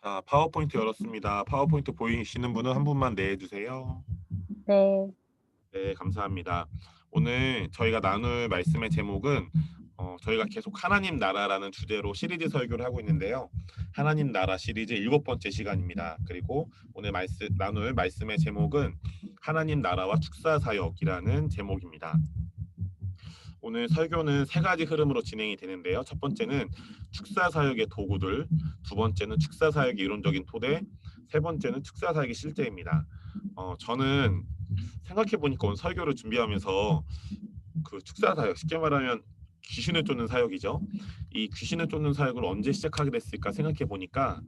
자, 파워포인트 열었습니다. 파워포인트 보이시는 분은 한 분만 내주세요. 네, 네, 감사합니다. 오늘 저희가 나눌 말씀의 제목은 저희가 계속 하나님 나라라는 주제로 시리즈 설교를 하고 있는데요. 하나님 나라 시리즈 7번째 시간입니다. 그리고 오늘 나눌 말씀의 제목은 하나님 나라와 축사 사역이라는 제목입니다. 오늘 설교는 세 가지 흐름으로 진행이 되는데요. 첫 번째는 축사 사역의 도구들, 두 번째는 축사 사역의 이론적인 토대, 세 번째는 축사 사역의 실제입니다. 저는 생각해 보니까 오늘 설교를 준비하면서 그 축사 사역, 쉽게 말하면 귀신을 쫓는 사역이죠. 이 귀신을 쫓는 사역을 언제 시작하게 됐을까 생각해 보니까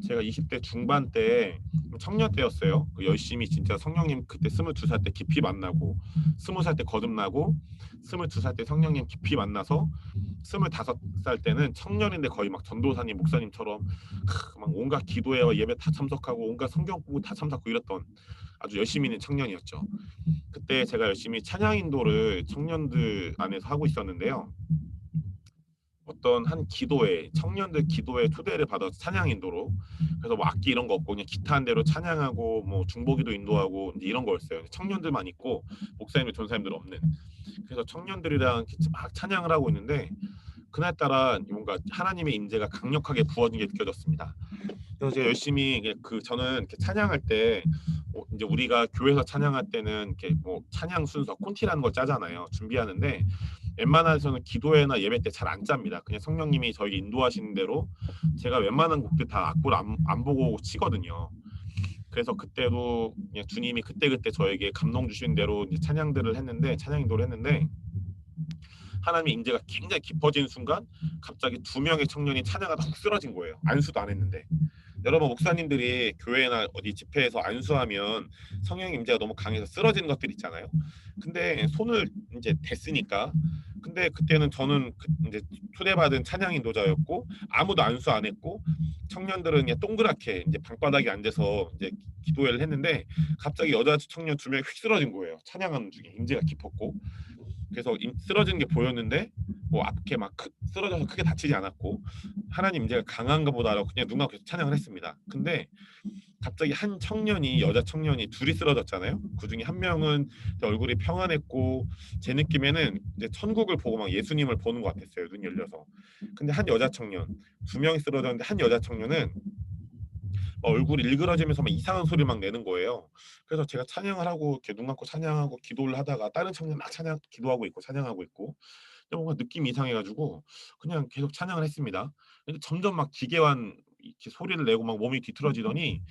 제가 20대 중반 때 청년 때였어요. 열심히 진짜 성령님 그때 22살 때 깊이 만나고 20살 때 거듭나고 22살 때 성령님 깊이 만나서 25살 때는 청년인데 거의 막 전도사님 목사님처럼 막 온갖 기도회 예배 다 참석하고 온갖 성경 공부 다 참석하고 이랬던 아주 열심히 있는 청년이었죠. 그때 제가 열심히 찬양 인도를 청년들 안에서 하고 있었는데요. 어떤 한 기도회, 청년들 기도회 초대를 받아서 찬양 인도로, 그래서 뭐 악기 이런 거 없고 그냥 기타 한 대로 찬양하고 뭐 중보기도 인도하고 이제 이런 거였어요. 청년들만 있고 목사님들 전사님들 없는. 그래서 청년들이랑 막 찬양을 하고 있는데 그날따라 뭔가 하나님의 임재가 강력하게 부어진 게 느껴졌습니다. 그래서 제가 열심히 저는 이렇게 찬양할 때 이제 우리가 교회에서 찬양할 때는 이렇게 뭐 찬양 순서 콘티라는 걸 짜잖아요. 준비하는데 웬만해서는 기도회나 예배 때 잘 안 짭니다. 그냥 성령님이 저희 인도하시는 대로 제가 웬만한 곡들 다 악보를 안 보고 치거든요. 그래서 그때도 그냥 주님이 그때그때 저에게 감동 주신 대로 이제 찬양들을 했는데 찬양 인도를 했는데 하나님의 임재가 굉장히 깊어진 순간 갑자기 두 명의 청년이 찬양하다 훅 쓰러진 거예요. 안수도 안 했는데. 여러분 목사님들이 교회나 어디 집회에서 안수하면 성령 임재가 너무 강해서 쓰러지는 것들 있잖아요. 근데 손을 이제 댔으니까. 근데 그때는 저는 이제 초대받은 찬양 인도자였고 아무도 안수 안 했고 청년들은 그냥 동그랗게 이제 방바닥에 앉아서 이제 기도회를 했는데 갑자기 여자 청년 두 명이 휙 쓰러진 거예요. 찬양하는 중에 임재가 깊었고. 그래서 쓰러지는 게 보였는데 뭐 앞에 막 쓰러져서 크게 다치지 않았고 하나님 임재가 강한가 보다라고 그냥 누가 계속 찬양을 했습니다. 근데 갑자기 한 청년이 여자 청년이 둘이 쓰러졌잖아요. 그 중에 한 명은 얼굴이 평안했고 제 느낌에는 이제 천국을 보고 막 예수님을 보는 것 같았어요. 눈 열려서. 근데 한 여자 청년 두 명이 쓰러졌는데 한 여자 청년은 얼굴이 일그러지면서 막 이상한 소리 막 내는 거예요. 그래서 제가 찬양을 하고 이렇게 눈 감고 찬양하고 기도를 하다가 다른 청년 막 찬양 기도하고 있고 찬양하고 있고 뭔가 느낌이 이상해가지고 그냥 계속 찬양을 했습니다. 근데 점점 막 기괴한 이렇게 소리를 내고 막 몸이 뒤틀어지더니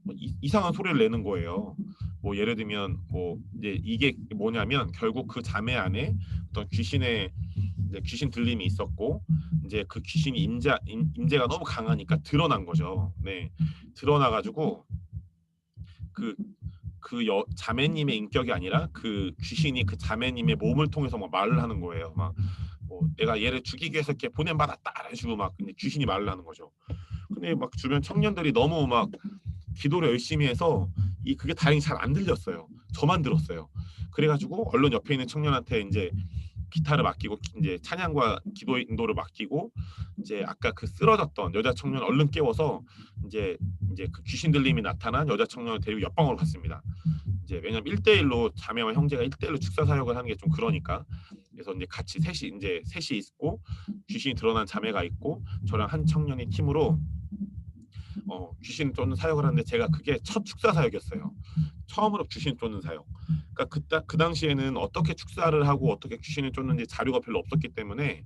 뭐 이상한 소리를 내는 거예요. 뭐 예를 들면 뭐 이제 이게 뭐냐면 결국 그 자매 안에 어떤 이제 귀신 들림이 있었고 이제 그 귀신이 임재가 너무 강하니까 드러난 거죠. 네, 드러나가지고 그 자매님의 인격이 아니라 그 귀신이 그 자매님의 몸을 통해서 막 말을 하는 거예요. 막 뭐 내가 얘를 죽이기 위해서 이렇게 보냄받았다 이러시고 막 근데 귀신이 말을 하는 거죠. 근데 막 주변 청년들이 너무 막 기도를 열심히 해서 그게 다행히 잘 안 들렸어요. 저만 들었어요. 그래가지고 얼른 옆에 있는 청년한테 이제 기타를 맡기고 이제 찬양과 기도 인도를 맡기고 이제 아까 그 쓰러졌던 여자 청년 얼른 깨워서 이제 그 귀신 들림이 나타난 여자 청년을 데리고 옆방으로 갔습니다. 이제 왜냐면 1대1로 자매와 형제가 1대1로 축사 사역을 하는 게 좀 그러니까 그래서 이제 같이 셋이 있고 귀신이 드러난 자매가 있고 저랑 한 청년이 팀으로 귀신 쫓는 사역을 하는데 제가 그게 첫 축사 사역이었어요. 처음으로 귀신 쫓는 사역. 그러니까 그 당시에는 어떻게 축사를 하고 어떻게 귀신을 쫓는지 자료가 별로 없었기 때문에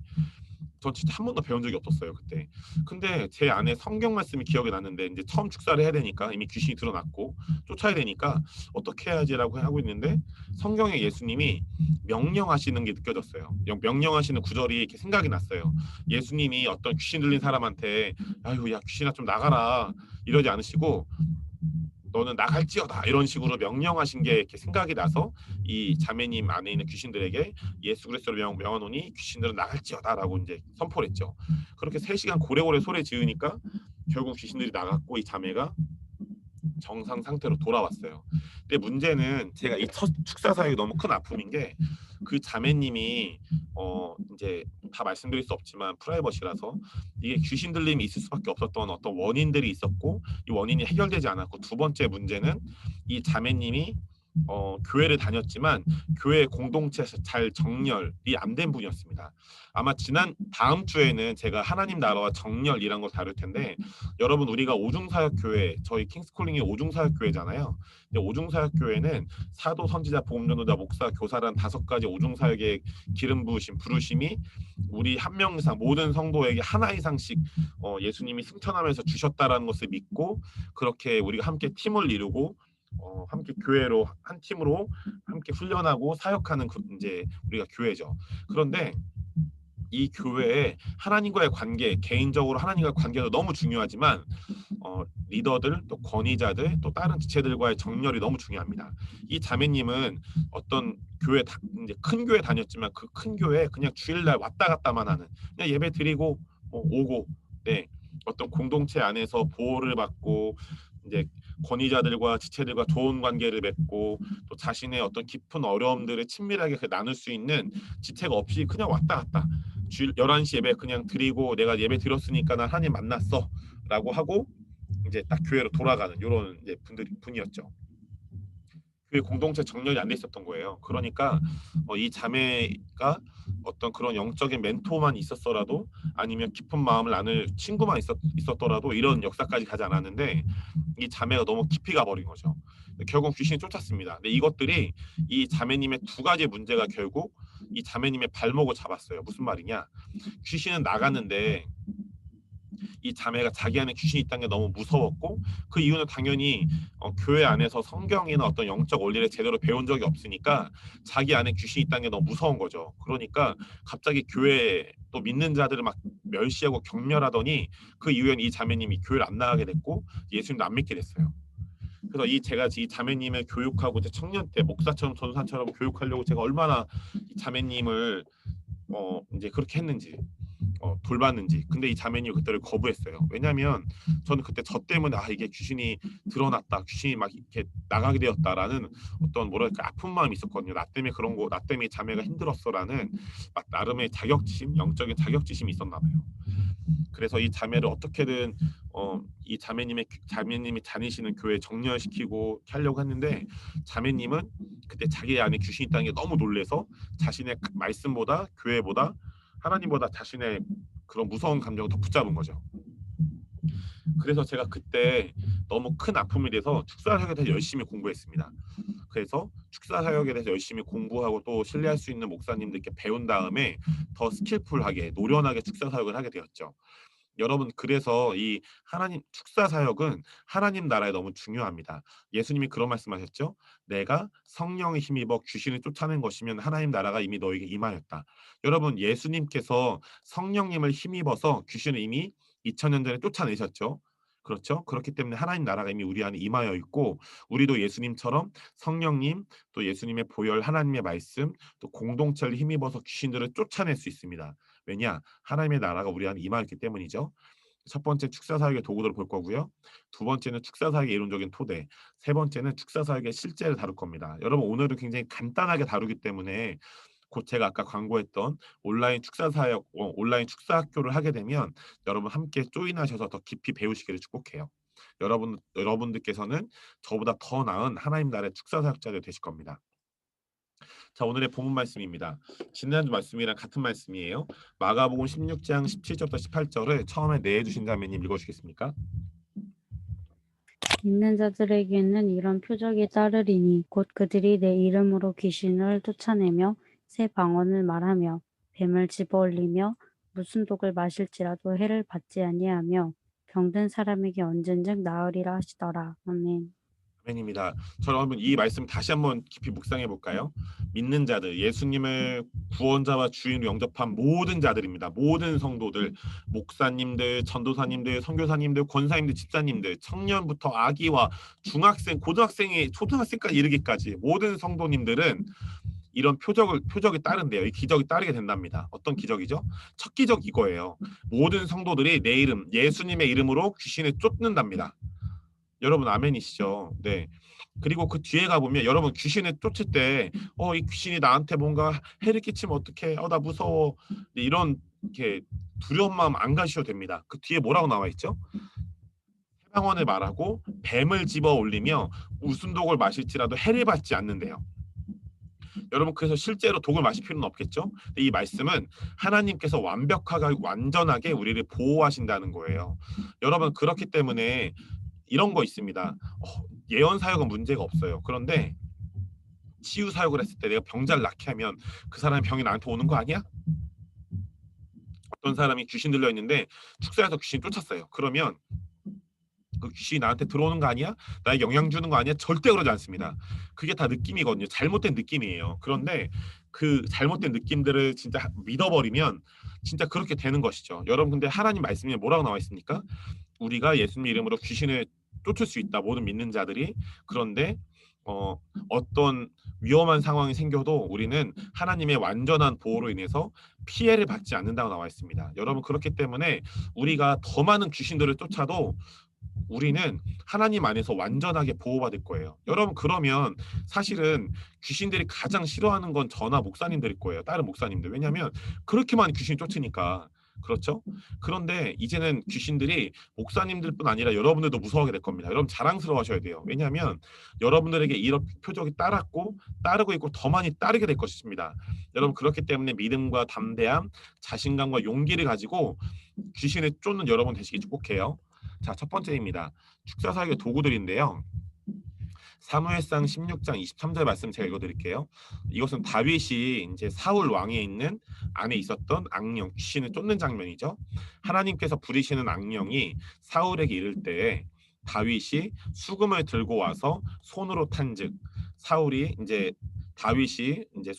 전 진짜 한 번도 배운 적이 없었어요 그때. 근데 제 안에 성경 말씀이 기억이 났는데 이제 처음 축사를 해야 되니까 이미 귀신이 드러났고 쫓아야 되니까 어떻게 해야지라고 하고 있는데 성경에 예수님이 명령하시는 게 느껴졌어요. 명령하시는 구절이 이렇게 생각이 났어요. 예수님이 어떤 귀신 들린 사람한테 아유 야 귀신아 좀 나가라 이러지 않으시고 너는 나갈지어다 이런 식으로 명령하신 게 이렇게 생각이 나서 이 자매님 안에 있는 귀신들에게 예수 그리스도를 명하노니 귀신들은 나갈지어다라고 이제 선포를 했죠. 그렇게 3시간 고래고래 소리 지으니까 결국 귀신들이 나갔고 이 자매가 정상 상태로 돌아왔어요. 근데 문제는 제가 이 첫 축사 사역이 너무 큰 아픔인 게 그 자매님이 이제 다 말씀드릴 수 없지만 프라이버시라서 이게 귀신 들림이 있을 수밖에 없었던 어떤 원인들이 있었고, 이 원인이 해결되지 않았고, 두 번째 문제는 이 자매님이 교회를 다녔지만 교회 공동체에서 잘 정렬이 안 된 분이었습니다. 아마 다음 주에는 제가 하나님 나라와 정렬이란 걸 다룰 텐데, 여러분 우리가 오중사역교회, 저희 킹스콜링이 오중사역교회잖아요. 근데 오중사역교회는 사도, 선지자, 복음전도자, 목사, 교사란 5가지 오중사역의 기름 부으심, 부르심이 우리 한 명 이상 모든 성도에게 하나 이상씩 예수님이 승천하면서 주셨다라는 것을 믿고, 그렇게 우리가 함께 팀을 이루고 함께 교회로 한 팀으로 함께 훈련하고 사역하는 이제 우리가 교회죠. 그런데 이 교회에 하나님과의 관계, 개인적으로 하나님과의 관계도 너무 중요하지만 리더들, 또 권위자들, 또 다른 지체들과의 정렬이 너무 중요합니다. 이 자매님은 어떤 교회 이제 큰 교회 다녔지만 그 큰 교회에 그냥 주일날 왔다 갔다만 하는, 그냥 예배 드리고 오고, 네, 어떤 공동체 안에서 보호를 받고 이제 권위자들과 지체들과 좋은 관계를 맺고, 또 자신의 어떤 깊은 어려움들을 친밀하게 나눌 수 있는 지체가 없이 그냥 왔다 갔다 주일 11시 예배 그냥 드리고, 내가 예배 드렸으니까 난 하나님 만났어 라고 하고 이제 딱 교회로 돌아가는 이런 이제 분이었죠. 그 공동체 정렬이 안 돼 있었던 거예요. 그러니까 이 자매가 어떤 그런 영적인 멘토만 있었더라도, 아니면 깊은 마음을 나눌 친구만 있었더라도 이런 역사까지 가지 않았는데, 이 자매가 너무 깊이 가버린 거죠. 결국 귀신이 쫓았습니다. 근데 이것들이 이 자매님의 2가지 문제가 결국 이 자매님의 발목을 잡았어요. 무슨 말이냐? 귀신은 나갔는데 이 자매가 자기 안에 귀신이 있다는 게 너무 무서웠고, 그 이유는 당연히 교회 안에서 성경이나 어떤 영적 원리를 제대로 배운 적이 없으니까 자기 안에 귀신이 있다는 게 너무 무서운 거죠. 그러니까 갑자기 교회에 또 믿는 자들을 막 멸시하고 경멸하더니, 그 이후에는 이 자매님이 교회를 안 나가게 됐고 예수님도 안 믿게 됐어요. 그래서 제가 이 자매님을 교육하고 제 청년 때 목사처럼 전사처럼 교육하려고 제가 얼마나 이 자매님을 이제 그렇게 했는지, 돌봤는지. 근데 이 자매님이 그때를 거부했어요. 왜냐하면 저는 그때 저 때문에 이게 귀신이 드러났다, 귀신이 막 이렇게 나가게 되었다라는 어떤 뭐랄까 아픈 마음이 있었거든요. 나 때문에 그런 거, 나 때문에 자매가 힘들었어라는 막 나름의 자격지심, 영적인 자격지심이 있었나 봐요. 그래서 이 자매를 어떻게든 이 자매님이 다니시는 교회 정렬시키고 하려고 했는데, 자매님은 그때 자기 안에 귀신이 있다는 게 너무 놀래서 자신의 말씀보다, 교회보다, 하나님보다 자신의 그런 무서운 감정을 더 붙잡은 거죠. 그래서 제가 그때 너무 큰 아픔이 돼서 축사사역에 대해서 열심히 공부했습니다. 그래서 축사사역에 대해서 열심히 공부하고 또 신뢰할 수 있는 목사님들께 배운 다음에 더 스킬풀하게, 노련하게 축사사역을 하게 되었죠. 여러분, 그래서 이 하나님 축사사역은 하나님 나라에 너무 중요합니다. 예수님이 그런 말씀하셨죠. 내가 성령의 힘입어 귀신을 쫓아낸 것이면 하나님 나라가 이미 너에게 임하였다. 여러분, 예수님께서 성령님을 힘입어서 귀신을 이미 2000년 전에 쫓아내셨죠. 그렇죠? 그렇기 때문에 하나님 나라가 이미 우리 안에 임하여 있고, 우리도 예수님처럼 성령님, 또 예수님의 보혈, 하나님의 말씀, 또 공동체를 힘입어서 귀신들을 쫓아낼 수 있습니다. 왜냐? 하나님의 나라가 우리 안에 임하였기 때문이죠. 첫 번째, 축사사역의 도구들을 볼 거고요. 두 번째는 축사사역의 이론적인 토대. 세 번째는 축사사역의 실제를 다룰 겁니다. 여러분, 오늘은 굉장히 간단하게 다루기 때문에 곧 제가 아까 광고했던 온라인 축사사역, 온라인 축사학교를 하게 되면 여러분 함께 조인하셔서 더 깊이 배우시기를 축복해요. 여러분들께서는 저보다 더 나은 하나님 나라의 축사사역자들 되실 겁니다. 자, 오늘의 본문 말씀입니다. 지난주 말씀이랑 같은 말씀이에요. 마가복음 16장 17절부터 18절을 처음에 내주신 자매님 읽어주시겠습니까? 믿는 자들에게는 이런 표적이 따르리니 곧 그들이 내 이름으로 귀신을 쫓아내며 새 방언을 말하며 뱀을 집어올리며 무슨 독을 마실지라도 해를 받지 아니하며 병든 사람에게 언젠즉 나으리라 하시더라. 아멘. 아멘입니다. 여러분, 이 말씀 다시 한번 깊이 묵상해 볼까요? 믿는 자들, 예수님을 구원자와 주인으로 영접한 모든 자들입니다. 모든 성도들, 목사님들, 전도사님들, 선교사님들, 권사님들, 집사님들, 청년부터 아기와 중학생, 고등학생이 초등학생까지 이르기까지 모든 성도님들은 이런 표적이 따른대요. 이 기적이 따르게 된답니다. 어떤 기적이죠? 첫 기적 이거예요. 모든 성도들이 내 이름, 예수님의 이름으로 귀신을 쫓는답니다. 여러분 아멘이시죠? 네. 그리고 그 뒤에 가보면 여러분 귀신을 쫓을 때 이 귀신이 나한테 뭔가 해를 끼치면 어떡해? 나 무서워. 네, 이런 이렇게 두려운 마음 안 가지셔도 됩니다. 그 뒤에 뭐라고 나와 있죠? 해방원을 말하고 뱀을 집어 올리며 무슨 독을 마실지라도 해를 받지 않는데요. 여러분 그래서 실제로 독을 마실 필요는 없겠죠? 근데 이 말씀은 하나님께서 완벽하게 완전하게 우리를 보호하신다는 거예요. 여러분 그렇기 때문에 이런 거 있습니다. 예언 사역은 문제가 없어요. 그런데 치유 사역을 했을 때 내가 병자를 낫게 하면 그 사람의 병이 나한테 오는 거 아니야? 어떤 사람이 귀신 들려 있는데 축사에서 귀신 쫓았어요. 그러면 그 귀신이 나한테 들어오는 거 아니야? 나에게 영향 주는 거 아니야? 절대 그러지 않습니다. 그게 다 느낌이거든요. 잘못된 느낌이에요. 그런데 그 잘못된 느낌들을 진짜 믿어버리면 진짜 그렇게 되는 것이죠. 여러분 근데 하나님 말씀에 뭐라고 나와 있습니까? 우리가 예수님 이름으로 귀신을 쫓을 수 있다. 모든 믿는 자들이. 그런데 어떤 위험한 상황이 생겨도 우리는 하나님의 완전한 보호로 인해서 피해를 받지 않는다고 나와 있습니다. 여러분 그렇기 때문에 우리가 더 많은 귀신들을 쫓아도 우리는 하나님 안에서 완전하게 보호받을 거예요. 여러분 그러면 사실은 귀신들이 가장 싫어하는 건 저나 목사님들일 거예요. 다른 목사님들. 왜냐하면 그렇게 많은 귀신이 쫓으니까. 그렇죠? 그런데 이제는 귀신들이 목사님들뿐 아니라 여러분들도 무서워하게 될 겁니다. 여러분 자랑스러워하셔야 돼요. 왜냐하면 여러분들에게 이런 표적이 따르고 있고 더 많이 따르게 될 것입니다. 여러분 그렇기 때문에 믿음과 담대함, 자신감과 용기를 가지고 귀신을 쫓는 여러분 되시길 축복해요. 자, 첫 번째입니다. 축사 사역의 도구들인데요. 사무엘상 16장 23절 말씀 제가 읽어드릴게요. 이것은 다윗이 이제 사울 왕에 있는 안에 있었던 악령 귀신을 쫓는 장면이죠. 하나님께서 부리시는 악령이 사울에게 이를 때에 다윗이 수금을 들고 와서 손으로 탄즉 사울이 이제 다윗이 이제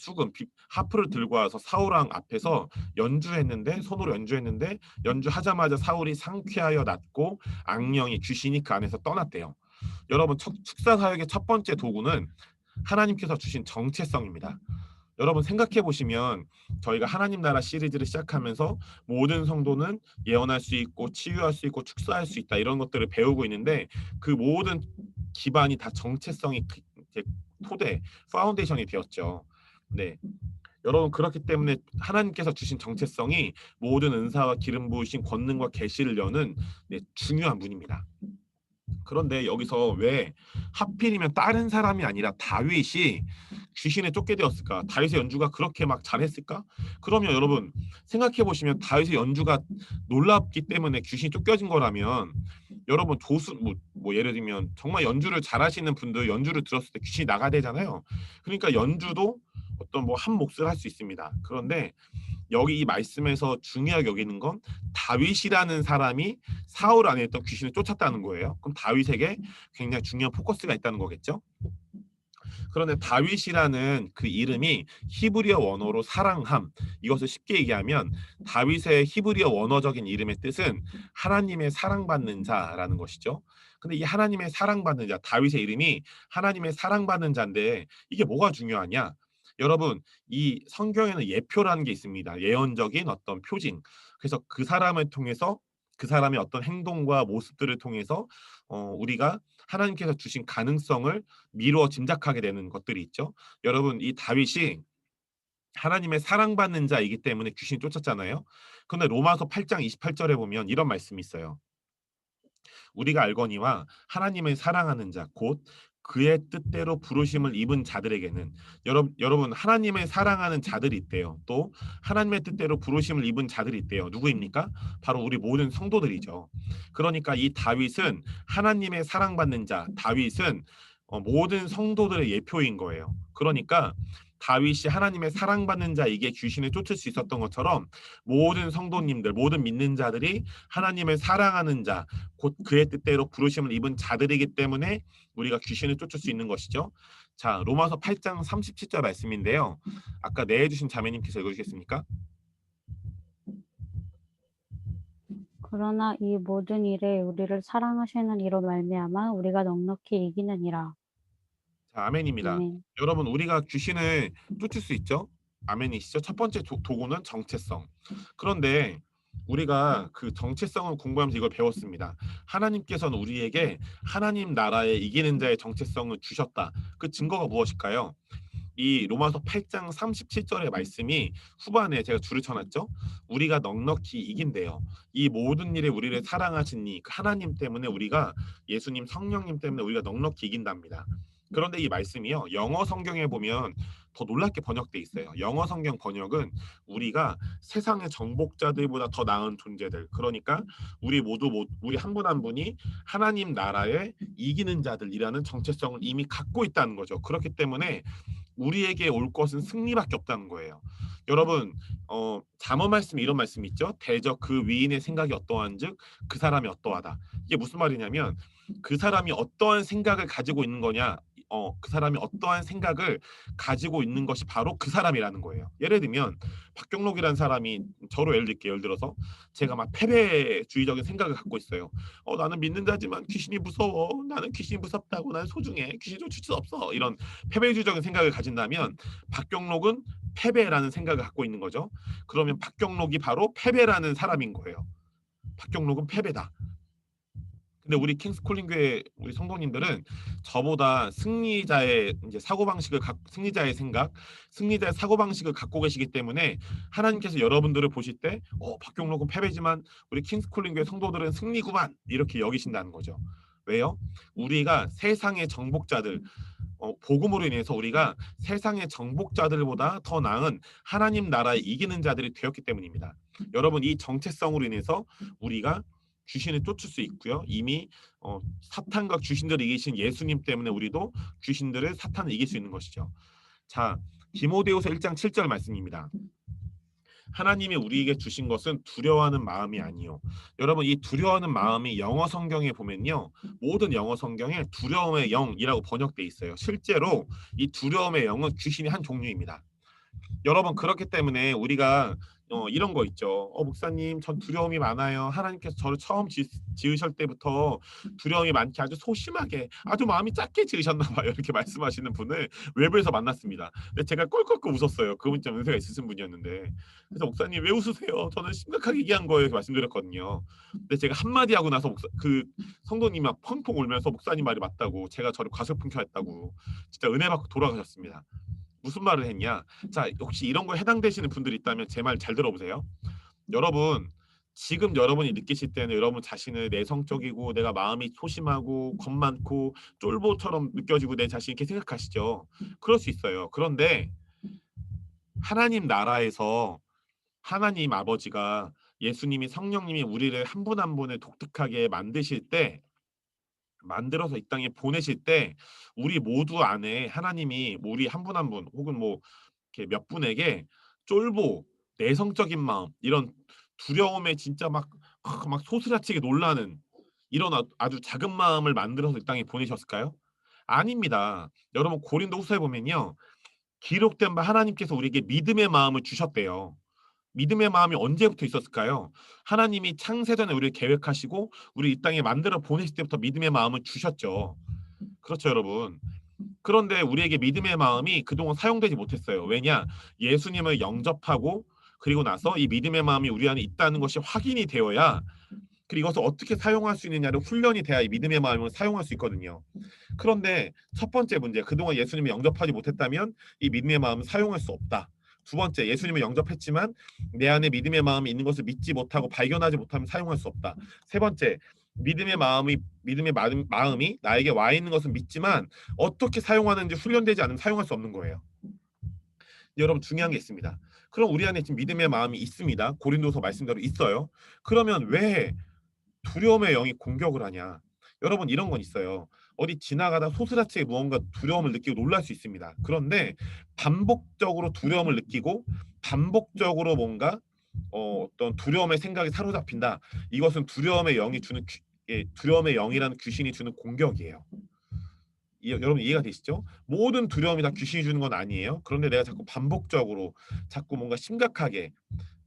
하프를 들고 와서 사울 왕 앞에서 연주했는데 손으로 연주했는데 연주하자마자 사울이 상쾌하여 낫고 악령이 귀신이 그 안에서 떠났대요. 여러분 축사 사역의 첫 번째 도구는 하나님께서 주신 정체성입니다. 여러분 생각해 보시면 저희가 하나님 나라 시리즈를 시작하면서 모든 성도는 예언할 수 있고 치유할 수 있고 축사할 수 있다 이런 것들을 배우고 있는데 그 모든 기반이 다 정체성이 토대, 파운데이션이 되었죠. 네. 여러분 그렇기 때문에 하나님께서 주신 정체성이 모든 은사와 기름 부으신 권능과 계시를 여는 중요한 문입니다. 그런데 여기서 왜 하필이면 다른 사람이 아니라 다윗이 귀신에 쫓게 되었을까? 다윗의 연주가 그렇게 막 잘했을까? 그러면 여러분 생각해 보시면 다윗의 연주가 놀랍기 때문에 귀신이 쫓겨진 거라면 여러분 뭐 예를 들면 정말 연주를 잘하시는 분들 연주를 들었을 때 귀신이 나가야 되잖아요. 그러니까 연주도 어떤 뭐 한 몫을 할 수 있습니다. 그런데 여기 이 말씀에서 중요하게 여기는 건 다윗이라는 사람이 사울 안에 있던 귀신을 쫓았다는 거예요. 그럼 다윗에게 굉장히 중요한 포커스가 있다는 거겠죠. 그런데 다윗이라는 그 이름이 히브리어 원어로 사랑함. 이것을 쉽게 얘기하면 다윗의 히브리어 원어적인 이름의 뜻은 하나님의 사랑받는 자라는 것이죠. 근데 이 하나님의 사랑받는 자, 다윗의 이름이 하나님의 사랑받는 자인데 이게 뭐가 중요하냐? 여러분, 이 성경에는 예표라는 게 있습니다. 예언적인 어떤 표징. 그래서 그 사람을 통해서 그 사람의 어떤 행동과 모습들을 통해서 우리가 하나님께서 주신 가능성을 미루어 짐작하게 되는 것들이 있죠. 여러분, 이 다윗이 하나님의 사랑받는 자이기 때문에 귀신이 쫓았잖아요. 그런데 로마서 8장 28절에 보면 이런 말씀이 있어요. 우리가 알거니와 하나님을 사랑하는 자, 곧 그의 뜻대로 부르심을 입은 자들에게는 여러분 하나님을 사랑하는 자들이 있대요. 또 하나님의 뜻대로 부르심을 입은 자들이 있대요. 누구입니까? 바로 우리 모든 성도들이죠. 그러니까 이 다윗은 하나님의 사랑받는 자, 다윗은 모든 성도들의 예표인 거예요. 그러니까 다윗이 하나님의 사랑받는 자에게 귀신을 쫓을 수 있었던 것처럼 모든 성도님들, 모든 믿는 자들이 하나님을 사랑하는 자, 곧 그의 뜻대로 부르심을 입은 자들이기 때문에 우리가 귀신을 쫓을 수 있는 것이죠. 자, 로마서 8장 37절 말씀인데요. 아까 내해주신 자매님께서 읽어주시겠습니까? 그러나 이 모든 일에 우리를 사랑하시는 이로 말미암아 우리가 넉넉히 이기느니라. 자, 아멘입니다. 아멘. 여러분, 우리가 귀신을 쫓을 수 있죠? 아멘이시죠? 첫 번째 도구는 정체성. 그런데 우리가 그 정체성을 공부하면서 이걸 배웠습니다. 하나님께서는 우리에게 하나님 나라에 이기는 자의 정체성을 주셨다. 그 증거가 무엇일까요? 이 로마서 8장 37절의 말씀이 후반에 제가 줄을 쳐놨죠. 우리가 넉넉히 이긴대요. 이 모든 일에 우리를 사랑하신 이 하나님 때문에 우리가 예수님 성령님 때문에 우리가 넉넉히 이긴답니다. 그런데 이 말씀이요. 영어 성경에 보면 더 놀랍게 번역돼 있어요. 영어 성경 번역은 우리가 세상의 정복자들보다 더 나은 존재들. 그러니까 우리 한 분 한 분이 하나님 나라에 이기는 자들이라는 정체성을 이미 갖고 있다는 거죠. 그렇기 때문에 우리에게 올 것은 승리밖에 없다는 거예요. 여러분, 잠언 말씀에 이런 말씀이 있죠. 대적 그 위인의 생각이 어떠한즉 그 사람이 어떠하다. 이게 무슨 말이냐면 그 사람이 어떠한 생각을 가지고 있는 거냐, 그 사람이 어떠한 생각을 가지고 있는 것이 바로 그 사람이라는 거예요. 예를 들면 박경록이라는 사람이 저로 예를 들게요. 예를 들어서 제가 막 패배주의적인 생각을 갖고 있어요. 나는 믿는 자지만 귀신이 무서워. 나는 귀신이 무섭다고. 나는 소중해. 귀신 쫓을 수 없어. 이런 패배주의적인 생각을 가진다면 박경록은 패배라는 생각을 갖고 있는 거죠. 그러면 박경록이 바로 패배라는 사람인 거예요. 박경록은 패배다. 근데 우리 킹스콜링 교회 우리 성도님들은 저보다 승리자의 이제 승리자의 생각, 승리자의 사고 방식을 갖고 계시기 때문에 하나님께서 여러분들을 보실 때, 박경록은 패배지만 우리 킹스콜링 교회 성도들은 승리구만 이렇게 여기신다는 거죠. 왜요? 우리가 세상의 정복자들, 복음으로 인해서 우리가 세상의 정복자들보다 더 나은 하나님 나라에 이기는 자들이 되었기 때문입니다. 여러분 이 정체성으로 인해서 우리가 귀신을 쫓을 수 있고요. 이미 사탄과 귀신들을 이기신 예수님 때문에 우리도 사탄을 이길 수 있는 것이죠. 자, 디모데후서 1장 7절 말씀입니다. 하나님이 우리에게 주신 것은 두려워하는 마음이 아니요. 여러분 이 두려워하는 마음이 영어 성경에 보면요. 모든 영어 성경에 두려움의 영이라고 번역돼 있어요. 실제로 이 두려움의 영은 귀신의 한 종류입니다. 여러분 그렇기 때문에 우리가 이런 거 있죠. 목사님 전 두려움이 많아요. 하나님께서 저를 처음 지으실 때부터 두려움이 많게 아주 소심하게 아주 마음이 작게 지으셨나 봐요. 이렇게 말씀하시는 분을 외부에서 만났습니다. 근데 제가 꼴꼴꼴 웃었어요. 그분 좀 은혜가 있으신 분이었는데 그래서 목사님 왜 웃으세요? 저는 심각하게 얘기한 거예요. 이렇게 말씀드렸거든요. 근데 제가 한마디 하고 나서 그 성도님이 막 펑펑 울면서 목사님 말이 맞다고 제가 저를 과소평가했다고 진짜 은혜 받고 돌아가셨습니다. 무슨 말을 했냐? 자, 혹시 이런 거에 해당되시는 분들이 있다면 제 말 잘 들어보세요. 여러분, 지금 여러분이 느끼실 때는 여러분 자신을 내성적이고 내가 마음이 소심하고 겁 많고 쫄보처럼 느껴지고 내 자신 이렇게 생각하시죠. 그럴 수 있어요. 그런데 하나님 나라에서 하나님 아버지가 예수님이 성령님이 우리를 한 분 한 분을 독특하게 만들어서 이 땅에 보내실 때 우리 모두 안에 하나님이 우리 한 분 한 분 혹은 뭐 이렇게 몇 분에게 쫄보, 내성적인 마음 이런 두려움에 진짜 막 소스라치게 놀라는 이런 아주 작은 마음을 만들어서 이 땅에 보내셨을까요? 아닙니다. 여러분 고린도후서에 보면요. 기록된 바 하나님께서 우리에게 믿음의 마음을 주셨대요. 믿음의 마음이 언제부터 있었을까요? 하나님이 창세전에 우리를 계획하시고 우리 이 땅에 만들어 보내실 때부터 믿음의 마음을 주셨죠. 그렇죠, 여러분. 그런데 우리에게 믿음의 마음이 그동안 사용되지 못했어요. 왜냐? 예수님을 영접하고 그리고 나서 이 믿음의 마음이 우리 안에 있다는 것이 확인이 되어야 그리고 이것을 어떻게 사용할 수 있느냐를 훈련이 돼야 이 믿음의 마음을 사용할 수 있거든요. 그런데 첫 번째 문제, 그동안 예수님을 영접하지 못했다면 이 믿음의 마음을 사용할 수 없다. 두 번째, 예수님을 영접했지만 내 안에 믿음의 마음이 있는 것을 믿지 못하고 발견하지 못하면 사용할 수 없다. 세 번째, 믿음의 마음이 나에게 와 있는 것은 믿지만 어떻게 사용하는지 훈련되지 않으면 사용할 수 없는 거예요. 여러분 중요한 게 있습니다. 그럼 우리 안에 지금 믿음의 마음이 있습니다. 고린도서 말씀대로 있어요. 그러면 왜 두려움의 영이 공격을 하냐? 여러분 이런 건 있어요. 어디 지나가다 소스라치게 무언가 두려움을 느끼고 놀랄 수 있습니다. 그런데 반복적으로 두려움을 느끼고 반복적으로 뭔가 어떤 두려움의 생각이 사로잡힌다. 이것은 두려움의 영이라는 귀신이 주는 공격이에요. 여러분 이해가 되시죠? 모든 두려움이 다 귀신이 주는 건 아니에요. 그런데 내가 자꾸 반복적으로 자꾸 뭔가 심각하게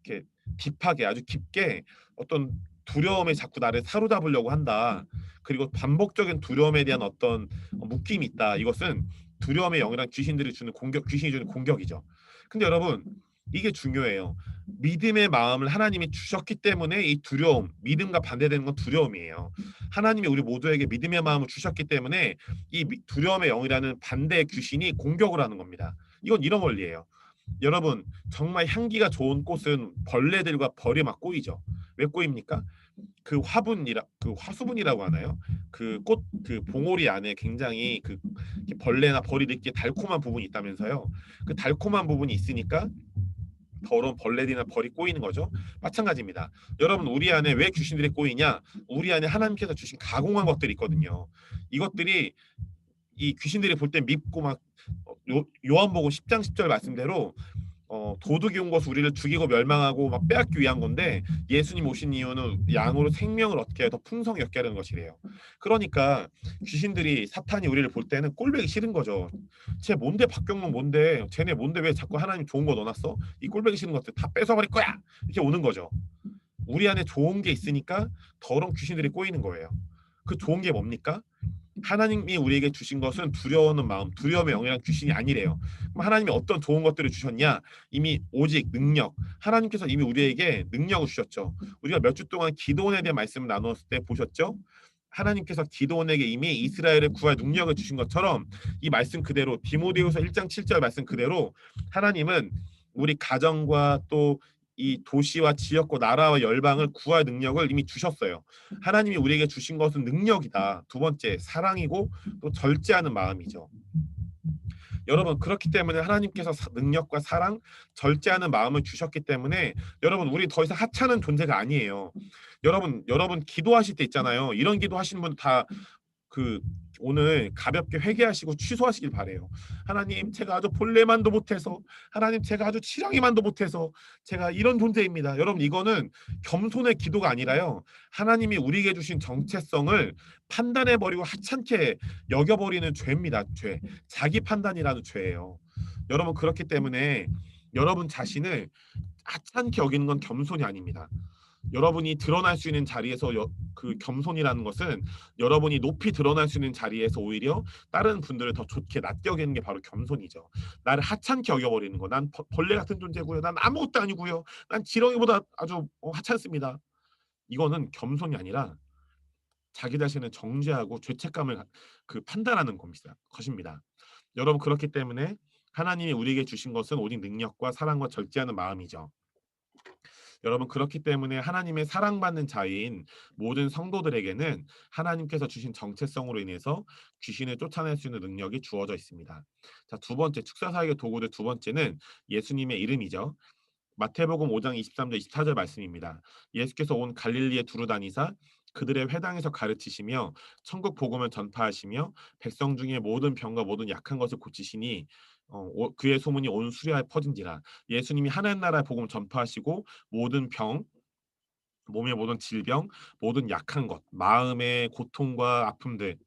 이렇게 딥하게 아주 깊게 어떤 두려움에 자꾸 나를 사로잡으려고 한다. 그리고 반복적인 두려움에 대한 어떤 묶임이 있다. 이것은 두려움의 영이란 귀신이 주는 공격이죠. 근데 여러분 이게 중요해요. 믿음의 마음을 하나님이 주셨기 때문에 이 두려움, 믿음과 반대되는 건 두려움이에요. 하나님이 우리 모두에게 믿음의 마음을 주셨기 때문에 이 두려움의 영이라는 반대의 귀신이 공격을 하는 겁니다. 이건 이런 원리예요. 여러분, 정말 향기가 좋은 꽃은 벌레들과 벌이 막 꼬이죠. 왜 꼬입니까? 그 화수분이라고 하나요? 그 꽃 그 봉오리 안에 굉장히 그 벌레나 벌이 있게 달콤한 부분이 있다면서요. 그 달콤한 부분이 있으니까 더러운 벌레들이나 벌이 꼬이는 거죠. 마찬가지입니다. 여러분, 우리 안에 왜 귀신들이 꼬이냐? 우리 안에 하나님께서 주신 가공한 것들이 있거든요. 이것들이 이 귀신들이 볼 때 밉고 막 요한복음 10장 10절 말씀대로 도둑이 온 것은 우리를 죽이고 멸망하고 막 빼앗기 위한 건데, 예수님 오신 이유는 양으로 생명을 얻게 더 풍성히 얻게 하는 것이래요. 그러니까 귀신들이, 사탄이 우리를 볼 때는 꼴보기 싫은 거죠. 쟤 뭔데, 박경록 뭔데, 쟤네 뭔데, 왜 자꾸 하나님 좋은 거 넣어놨어? 이 꼴보기 싫은 것들 다 뺏어버릴 거야, 이렇게 오는 거죠. 우리 안에 좋은 게 있으니까 더러운 귀신들이 꼬이는 거예요. 그 좋은 게 뭡니까? 하나님이 우리에게 주신 것은 두려워하는 마음, 두려움의 영이란 귀신이 아니래요. 그럼 하나님이 어떤 좋은 것들을 주셨냐? 이미 오직 능력. 하나님께서 이미 우리에게 능력을 주셨죠. 우리가 몇 주 동안 기도원에 대한 말씀을 나누었을 때 보셨죠? 하나님께서 기도원에게 이미 이스라엘을 구할 능력을 주신 것처럼, 이 말씀 그대로 디모데후서 1장 7절 말씀 그대로 하나님은 우리 가정과 또 이 도시와 지역과 나라와 열방을 구할 능력을 이미 주셨어요. 하나님이 우리에게 주신 것은 능력이다. 두 번째, 사랑이고 또 절제하는 마음이죠. 여러분, 그렇기 때문에 하나님께서 능력과 사랑, 절제하는 마음을 주셨기 때문에 여러분, 우리 더 이상 하찮은 존재가 아니에요. 여러분 기도하실 때 있잖아요. 이런 기도 하시는 분 다 그 오늘 가볍게 회개하시고 취소하시길 바래요. 하나님, 제가 아주 본래만도 못해서, 하나님, 제가 아주 지렁이만도 못해서 제가 이런 존재입니다. 여러분, 이거는 겸손의 기도가 아니라요, 하나님이 우리에게 주신 정체성을 판단해버리고 하찮게 여겨버리는 죄입니다. 죄, 자기 판단이라는 죄예요. 여러분, 그렇기 때문에 여러분 자신을 하찮게 여기는 건 겸손이 아닙니다. 여러분이 드러날 수 있는 자리에서 그 겸손이라는 것은, 여러분이 높이 드러날 수 있는 자리에서 오히려 다른 분들을 더 좋게 낮게 여기는 게 바로 겸손이죠. 나를 하찮게 여겨버리는 거. 난 벌레 같은 존재고요. 난 아무것도 아니고요. 난 지렁이보다 아주 하찮습니다. 이거는 겸손이 아니라 자기 자신을 정죄하고 죄책감을 판단하는 것입니다. 여러분, 그렇기 때문에 하나님이 우리에게 주신 것은 오직 능력과 사랑과 절제하는 마음이죠. 여러분, 그렇기 때문에 하나님의 사랑받는 자인 모든 성도들에게는 하나님께서 주신 정체성으로 인해서 귀신을 쫓아낼 수 있는 능력이 주어져 있습니다. 자, 두 번째, 축사사역의 도구들 두 번째는 예수님의 이름이죠. 마태복음 5장 23절 24절 말씀입니다. 예수께서 온 갈릴리에 두루 다니사 그들의 회당에서 가르치시며 천국 복음을 전파하시며 백성 중에 모든 병과 모든 약한 것을 고치시니 그의 소문이 온 수리하에 퍼진지라. 예수님이 하나님 나라의 복음을 전파하시고 모든 병, 몸의 모든 질병, 모든 약한 것, 마음의 고통과 아픔들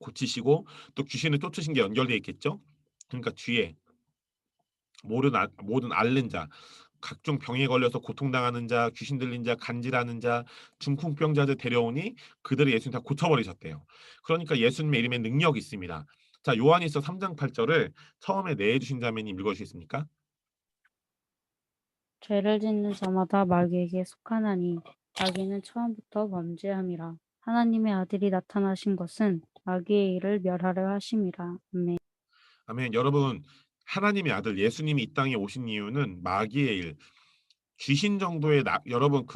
고치시고 또 귀신을 쫓으신 게 연결되어 있겠죠. 그러니까 뒤에 모든 앓는 자, 각종 병에 걸려서 고통당하는 자, 귀신 들린 자, 간질하는 자, 중풍병자들 데려오니 그들을 예수님 다 고쳐버리셨대요. 그러니까 예수님의 이름에 능력이 있습니다. 자, 요한일서 3장 8절을 처음에 내주신 자매님 읽어주시겠습니까? 죄를 짓는 자마다 마귀에게 속하나니 마귀는 처음부터 범죄함이라. 하나님의 아들이 나타나신 것은 마귀의 일을 멸하려 하심이라. 아멘. 아멘. 여러분, 하나님의 아들 예수님이 이 땅에 오신 이유는 마귀의 일, 귀신 정도의 여러분,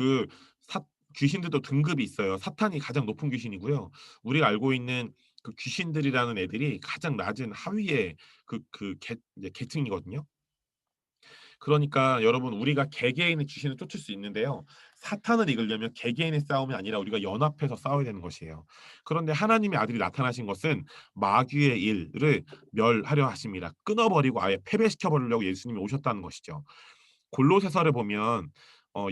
귀신들도 등급이 있어요. 사탄이 가장 높은 귀신이고요. 우리가 알고 있는 그 귀신들이라는 애들이 가장 낮은 하위의 이제 계층이거든요. 그러니까 여러분, 우리가 개개인의 귀신을 쫓을 수 있는데요. 사탄을 이기려면 개개인의 싸움이 아니라 우리가 연합해서 싸워야 되는 것이에요. 그런데 하나님의 아들이 나타나신 것은 마귀의 일을 멸하려 하십니다. 끊어버리고 아예 패배시켜 버리려고 예수님이 오셨다는 것이죠. 골로새서를 보면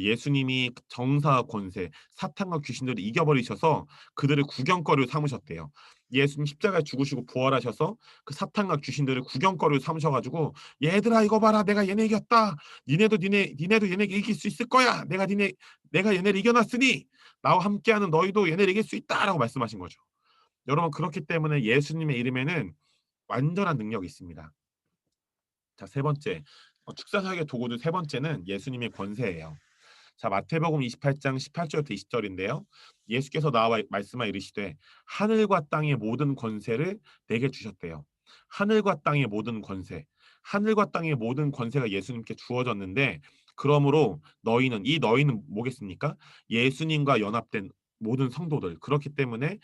예수님이 정사와 권세, 사탄과 귀신들을 이겨버리셔서 그들을 구경거리로 삼으셨대요. 예수님 십자가에 죽으시고 부활하셔서 그 사탄과 귀신들을 구경거리로 삼으셔가지고, 얘들아 이거 봐라, 내가 얘네 이겼다. 니네도 얘네 이길 수 있을 거야. 내가 얘네를 이겨놨으니 나와 함께하는 너희도 얘네를 이길 수 있다라고 말씀하신 거죠. 여러분, 그렇기 때문에 예수님의 이름에는 완전한 능력이 있습니다. 자, 세 번째. 축사사역의 도구들 세 번째는 예수님의 권세예요. 자, 마태복음 28장 18절부터 20절인데요. 예수께서 나와 말씀하 이르시되 하늘과 땅의 모든 권세를 내게 주셨대요. 하늘과 땅의 모든 권세. 하늘과 땅의 모든 권세가 예수님께 주어졌는데 그러므로 너희는 뭐겠습니까? 예수님과 연합된 모든 성도들. 그렇기 때문에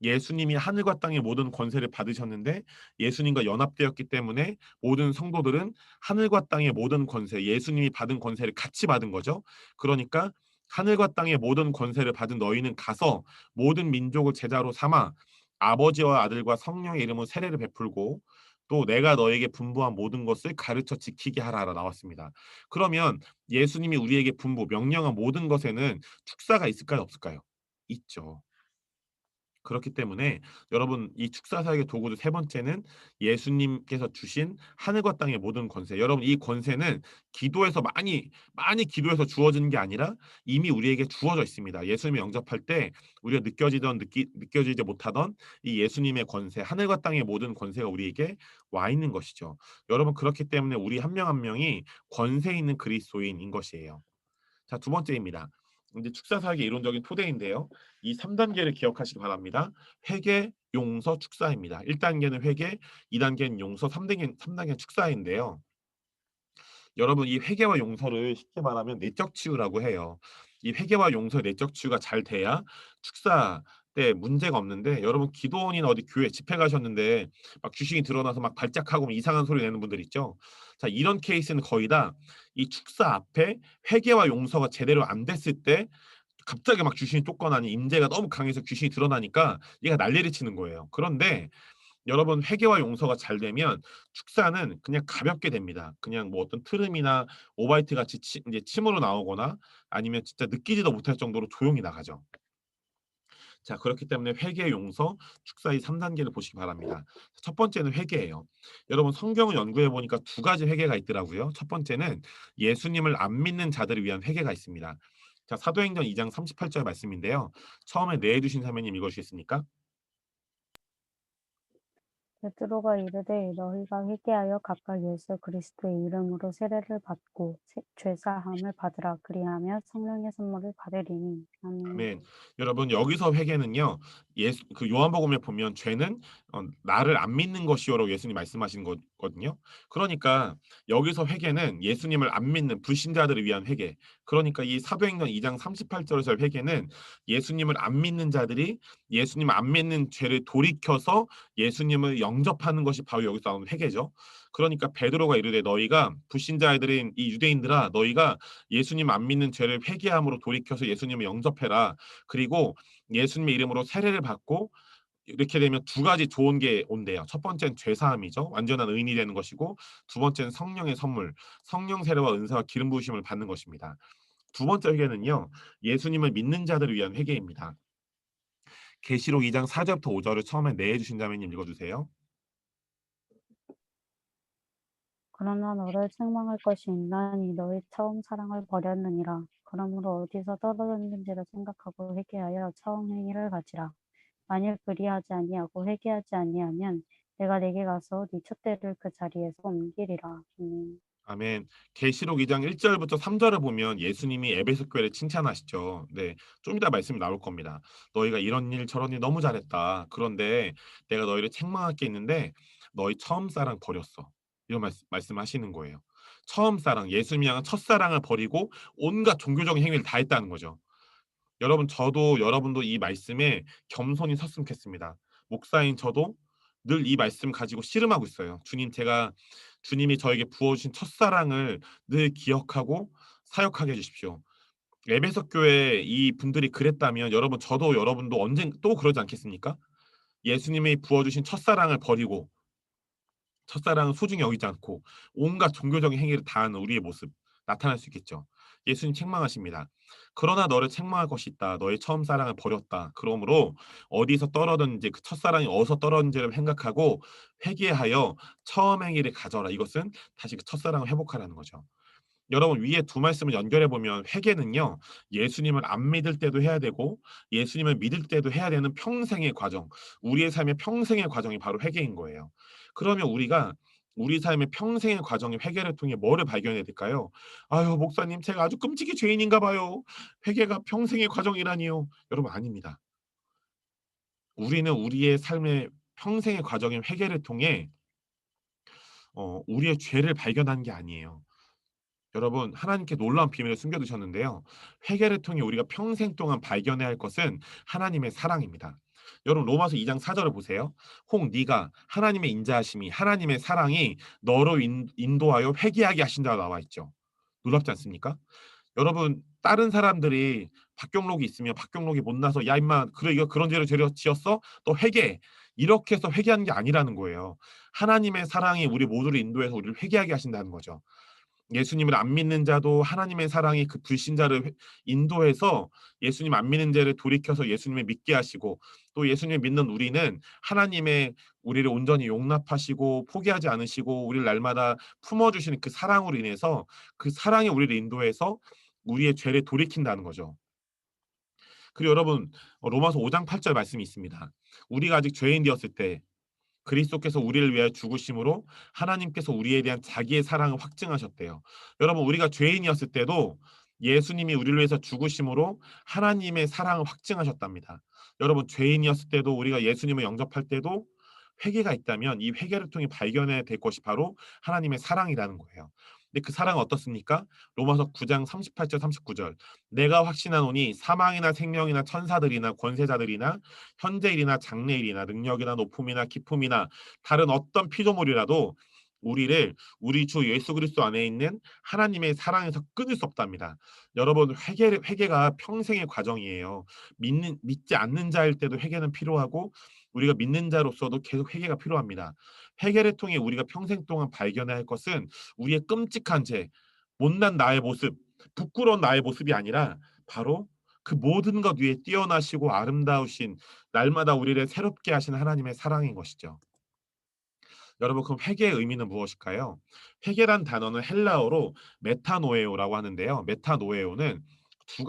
예수님이 하늘과 땅의 모든 권세를 받으셨는데 예수님과 연합되었기 때문에 모든 성도들은 하늘과 땅의 모든 권세, 예수님이 받은 권세를 같이 받은 거죠. 그러니까 하늘과 땅의 모든 권세를 받은 너희는 가서 모든 민족을 제자로 삼아 아버지와 아들과 성령의 이름으로 세례를 베풀고 또 내가 너에게 분부한 모든 것을 가르쳐 지키게 하라라 나왔습니다. 그러면 예수님이 우리에게 명령한 모든 것에는 축사가 있을까요, 없을까요? 있죠. 그렇기 때문에 여러분 이 축사사역의 도구도 세 번째는 예수님께서 주신 하늘과 땅의 모든 권세. 여러분 이 권세는 기도에서 많이 기도해서 주어지는 게 아니라 이미 우리에게 주어져 있습니다. 예수님을 영접할 때 우리가 느껴지지 못하던 이 예수님의 권세, 하늘과 땅의 모든 권세가 우리에게 와 있는 것이죠. 여러분 그렇기 때문에 우리 한 명 한 명이 권세 있는 그리스도인인 것이에요. 자, 두 번째입니다. 이제 축사사역의 이론적인 토대인데요. 이 3단계를 기억하시기 바랍니다. 회개, 용서, 축사입니다. 1단계는 회개, 2단계는 용서, 3단계는 축사인데요. 여러분 이 회개와 용서를 쉽게 말하면 내적 치유라고 해요. 이 회개와 용서의 내적 치유가 잘 돼야 축사 때 문제가 없는데 여러분 기도원이나 어디 교회 집회 가셨는데 막 귀신이 드러나서 막 발작하고 막 이상한 소리 내는 분들 있죠. 자, 이런 케이스는 거의 다 이 축사 앞에 회개와 용서가 제대로 안 됐을 때 갑자기 막 귀신이 쫓겨나니 임재가 너무 강해서 귀신이 드러나니까 얘가 난리를 치는 거예요. 그런데 여러분 회개와 용서가 잘 되면 축사는 그냥 가볍게 됩니다. 그냥 뭐 어떤 트름이나 오바이트 같이 이제 침으로 나오거나 아니면 진짜 느끼지도 못할 정도로 조용히 나가죠. 자, 그렇기 때문에 회개, 용서, 축사 이 3단계를 보시기 바랍니다. 첫 번째는 회개예요. 여러분 성경을 연구해 보니까 두 가지 회개가 있더라고요. 첫 번째는 예수님을 안 믿는 자들을 위한 회개가 있습니다. 자, 사도행전 2장 38절 말씀인데요. 처음에 내주신 사모님 읽어주시겠습니까? 베드로가 이르되 너희가 회개하여 각각 예수 그리스도의 이름으로 세례를 받고 죄 사함을 받으라 그리하며 성령의 선물을 받으리니 아멘. 아멘. 여러분 여기서 회개는요. 그 요한복음에 보면 죄는 나를 안 믿는 것이요라고 예수님 말씀하신 거거든요. 그러니까 여기서 회개는 예수님을 안 믿는 불신자들을 위한 회개. 그러니까 이 사도행전 2장 38절에서 회개는 예수님을 안 믿는 자들이 예수님을 안 믿는 죄를 돌이켜서 예수님을 영접하는 것이 바로 여기서 나오는 회개죠. 그러니까 베드로가 이르되 너희가 불신자들인 이 유대인들아 너희가 예수님 안 믿는 죄를 회개함으로 돌이켜서 예수님을 영접해라. 그리고 예수님의 이름으로 세례를 받고 이렇게 되면 두 가지 좋은 게 온대요. 첫 번째는 죄사함이죠. 완전한 의인이 되는 것이고 두 번째는 성령의 선물, 성령 세례와 은사와 기름 부으심을 받는 것입니다. 두 번째 회개는요. 예수님을 믿는 자들을 위한 회개입니다. 계시록 2장 4절부터 5절을 처음에 내해 주신 자매님 읽어 주세요. 그러나 너를 책망할 것이 있나니 너희 처음 사랑을 버렸느니라. 그러므로 어디서 떨어졌는지를 생각하고 회개하여 처음 행위를 가지라. 만일 그리하지 아니하고 회개하지 아니하면 내가 내게 가서 네 촛대를 그 자리에서 옮기리라. 아멘. 계시록 2장 1절부터 3절을 보면 예수님이 에베소 교회를 칭찬하시죠. 네, 좀 이따 말씀이 나올 겁니다. 너희가 이런 일 저런 일 너무 잘했다. 그런데 내가 너희를 책망할 게 있는데 너희 처음 사랑 버렸어. 이런 말씀하시는 거예요. 처음 사랑, 예수님 향한 첫사랑을 버리고 온갖 종교적인 행위를 다 했다는 거죠. 여러분 저도 여러분도 이 말씀에 겸손히 섰으면 좋겠습니다. 목사인 저도 늘 이 말씀 가지고 씨름하고 있어요. 주님이 저에게 부어주신 첫사랑을 늘 기억하고 사역하게 해주십시오. 에베소 교회 이 분들이 그랬다면 저도 여러분도 언젠 또 그러지 않겠습니까? 예수님이 부어주신 첫사랑을 버리고 첫사랑은 소중히 여기지 않고 온갖 종교적인 행위를 다하는 우리의 모습 나타날 수 있겠죠. 예수님 책망하십니다. 그러나 너를 책망할 것이 있다. 너의 처음 사랑을 버렸다. 그러므로 어디서 떨어졌는지 그 첫사랑이 어디서 떨어졌는지를 생각하고 회개하여 처음 행위를 가져라. 이것은 다시 그 첫사랑을 회복하라는 거죠. 여러분 위에 두 말씀을 연결해 보면 회개는요. 예수님을 안 믿을 때도 해야 되고 예수님을 믿을 때도 해야 되는 평생의 과정, 우리의 삶의 평생의 과정이 바로 회개인 거예요. 그러면 우리가 우리 삶의 평생의 과정의 회개를 통해 뭐를 발견해야 될까요? 아유, 목사님, 제가 아주 끔찍이 죄인인가 봐요. 회개가 평생의 과정이라니요. 여러분, 아닙니다. 우리는 우리의 삶의 평생의 과정의 회개를 통해 우리의 죄를 발견한 게 아니에요. 여러분, 하나님께 놀라운 비밀을 숨겨두셨는데요. 회개를 통해 우리가 평생 동안 발견해야 할 것은 하나님의 사랑입니다. 여러분, 로마서 2장 4절을 보세요. 혹 네가 하나님의 인자하심이 하나님의 사랑이 너로 인도하여 회개하게 하신다고 나와 있죠. 놀랍지 않습니까? 여러분, 다른 사람들이 박경록이 있으면 박경록이 못나서 야 임마 그래 이거 그런 죄를 지었어? 너 회개해. 이렇게 해서 회개하는 게 아니라는 거예요. 하나님의 사랑이 우리 모두를 인도해서 우리를 회개하게 하신다는 거죠. 예수님을 안 믿는 자도 하나님의 사랑이 그 불신자를 인도해서 예수님 안 믿는 자를 돌이켜서 예수님을 믿게 하시고, 또 예수님을 믿는 우리는 하나님의 우리를 온전히 용납하시고 포기하지 않으시고 우리를 날마다 품어주시는 그 사랑으로 인해서 그 사랑이 우리를 인도해서 우리의 죄를 돌이킨다는 거죠. 그리고 여러분, 로마서 5장 8절 말씀이 있습니다. 우리가 아직 죄인 되었을 때 그리스도께서 우리를 위하여 죽으심으로 하나님께서 우리에 대한 자기의 사랑을 확증하셨대요. 여러분, 우리가 죄인이었을 때도 예수님이 우리를 위해서 죽으심으로 하나님의 사랑을 확증하셨답니다. 여러분, 죄인이었을 때도 우리가 예수님을 영접할 때도 회개가 있다면 이 회개를 통해 발견해야 될 것이 바로 하나님의 사랑이라는 거예요. 근데 그 사랑은 어떻습니까? 로마서 9장 38절 39절. 내가 확신하노니 사망이나 생명이나 천사들이나 권세자들이나 현재일이나 장래일이나 능력이나 높음이나 기품이나 다른 어떤 피조물이라도 우리를 우리 주 예수 그리스도 안에 있는 하나님의 사랑에서 끊을 수 없답니다. 여러분, 회개가 평생의 과정이에요. 믿지 않는 자일 때도 회개는 필요하고 우리가 믿는 자로서도 계속 회개가 필요합니다. 회개를 통해 우리가 평생 동안 발견해야 할 것은 우리의 끔찍한 죄, 못난 나의 모습, 부끄러운 나의 모습이 아니라 바로 그 모든 것 위에 뛰어나시고 아름다우신, 날마다 우리를 새롭게 하시는 하나님의 사랑인 것이죠. 여러분, 그럼 회개의 의미는 무엇일까요? 회개란 단어는 헬라어로 메타노에오라고 하는데요. 메타노에오는 두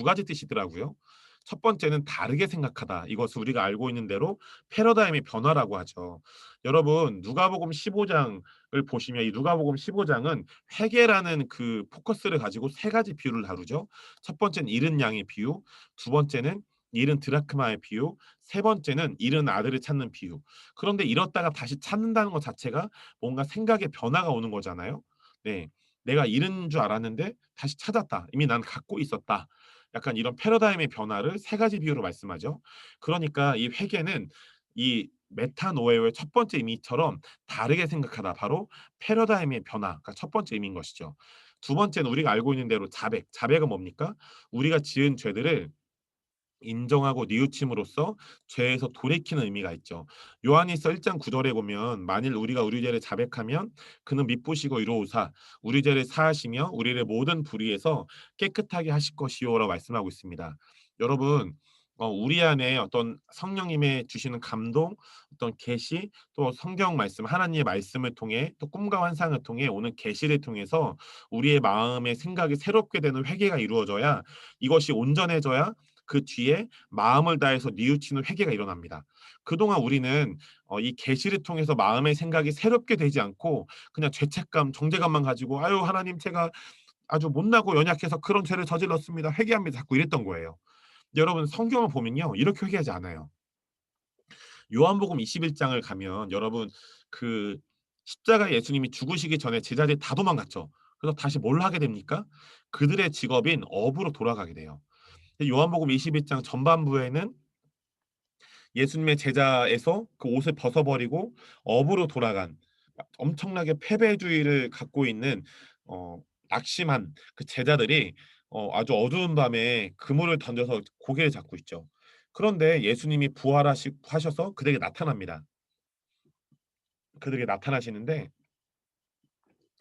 가지 뜻이더라고요. 첫 번째는 다르게 생각하다. 이것을 우리가 알고 있는 대로 패러다임의 변화라고 하죠. 여러분, 누가복음 15장을 보시면 이 누가복음 15장은 회개라는 그 포커스를 가지고 세 가지 비유를 다루죠. 첫 번째는 잃은 양의 비유, 두 번째는 잃은 드라크마의 비유, 세 번째는 잃은 아들을 찾는 비유. 그런데 잃었다가 다시 찾는다는 것 자체가 뭔가 생각의 변화가 오는 거잖아요. 네. 내가 잃은 줄 알았는데 다시 찾았다. 이미 난 갖고 있었다. 약간 이런 패러다임의 변화를 세 가지 비유로 말씀하죠. 그러니까 이 회개는 이 메타노에오의 첫 번째 의미처럼 다르게 생각하다. 바로 패러다임의 변화가 첫 번째 의미인 것이죠. 두 번째는 우리가 알고 있는 대로 자백. 자백은 뭡니까? 우리가 지은 죄들을 인정하고 뉘우침으로써 죄에서 돌이키는 의미가 있죠. 요한일서 1장 9절에 보면 만일 우리가 우리 죄를 자백하면 그는 미쁘시고 이로우사 우리 죄를 사하시며 우리를 모든 불의에서 깨끗하게 하실 것이요라고 말씀하고 있습니다. 여러분, 우리 안에 어떤 성령님의 주시는 감동, 어떤 계시, 또 성경 말씀, 하나님의 말씀을 통해 또 꿈과 환상을 통해 오는 계시를 통해서 우리의 마음의 생각이 새롭게 되는 회개가 이루어져야, 이것이 온전해져야 그 뒤에 마음을 다해서 뉘우치는 회개가 일어납니다. 그동안 우리는 이 계시를 통해서 마음의 생각이 새롭게 되지 않고 그냥 죄책감, 정죄감만 가지고 아유 하나님 제가 아주 못나고 연약해서 그런 죄를 저질렀습니다. 회개합니다. 자꾸 이랬던 거예요. 여러분, 성경을 보면요, 이렇게 회개하지 않아요. 요한복음 21장을 가면 여러분, 그 십자가 예수님이 죽으시기 전에 제자들이 다 도망갔죠. 그래서 다시 뭘 하게 됩니까? 그들의 직업인 어부로 돌아가게 돼요. 요한복음 21장 전반부에는 예수님의 제자에서 그 옷을 벗어버리고 업으로 돌아간, 엄청나게 패배주의를 갖고 있는 낙심한 그 제자들이 아주 어두운 밤에 그물을 던져서 고개를 잡고 있죠. 그런데 예수님이 부활하셔서 그들에게 나타납니다. 그들에게 나타나시는데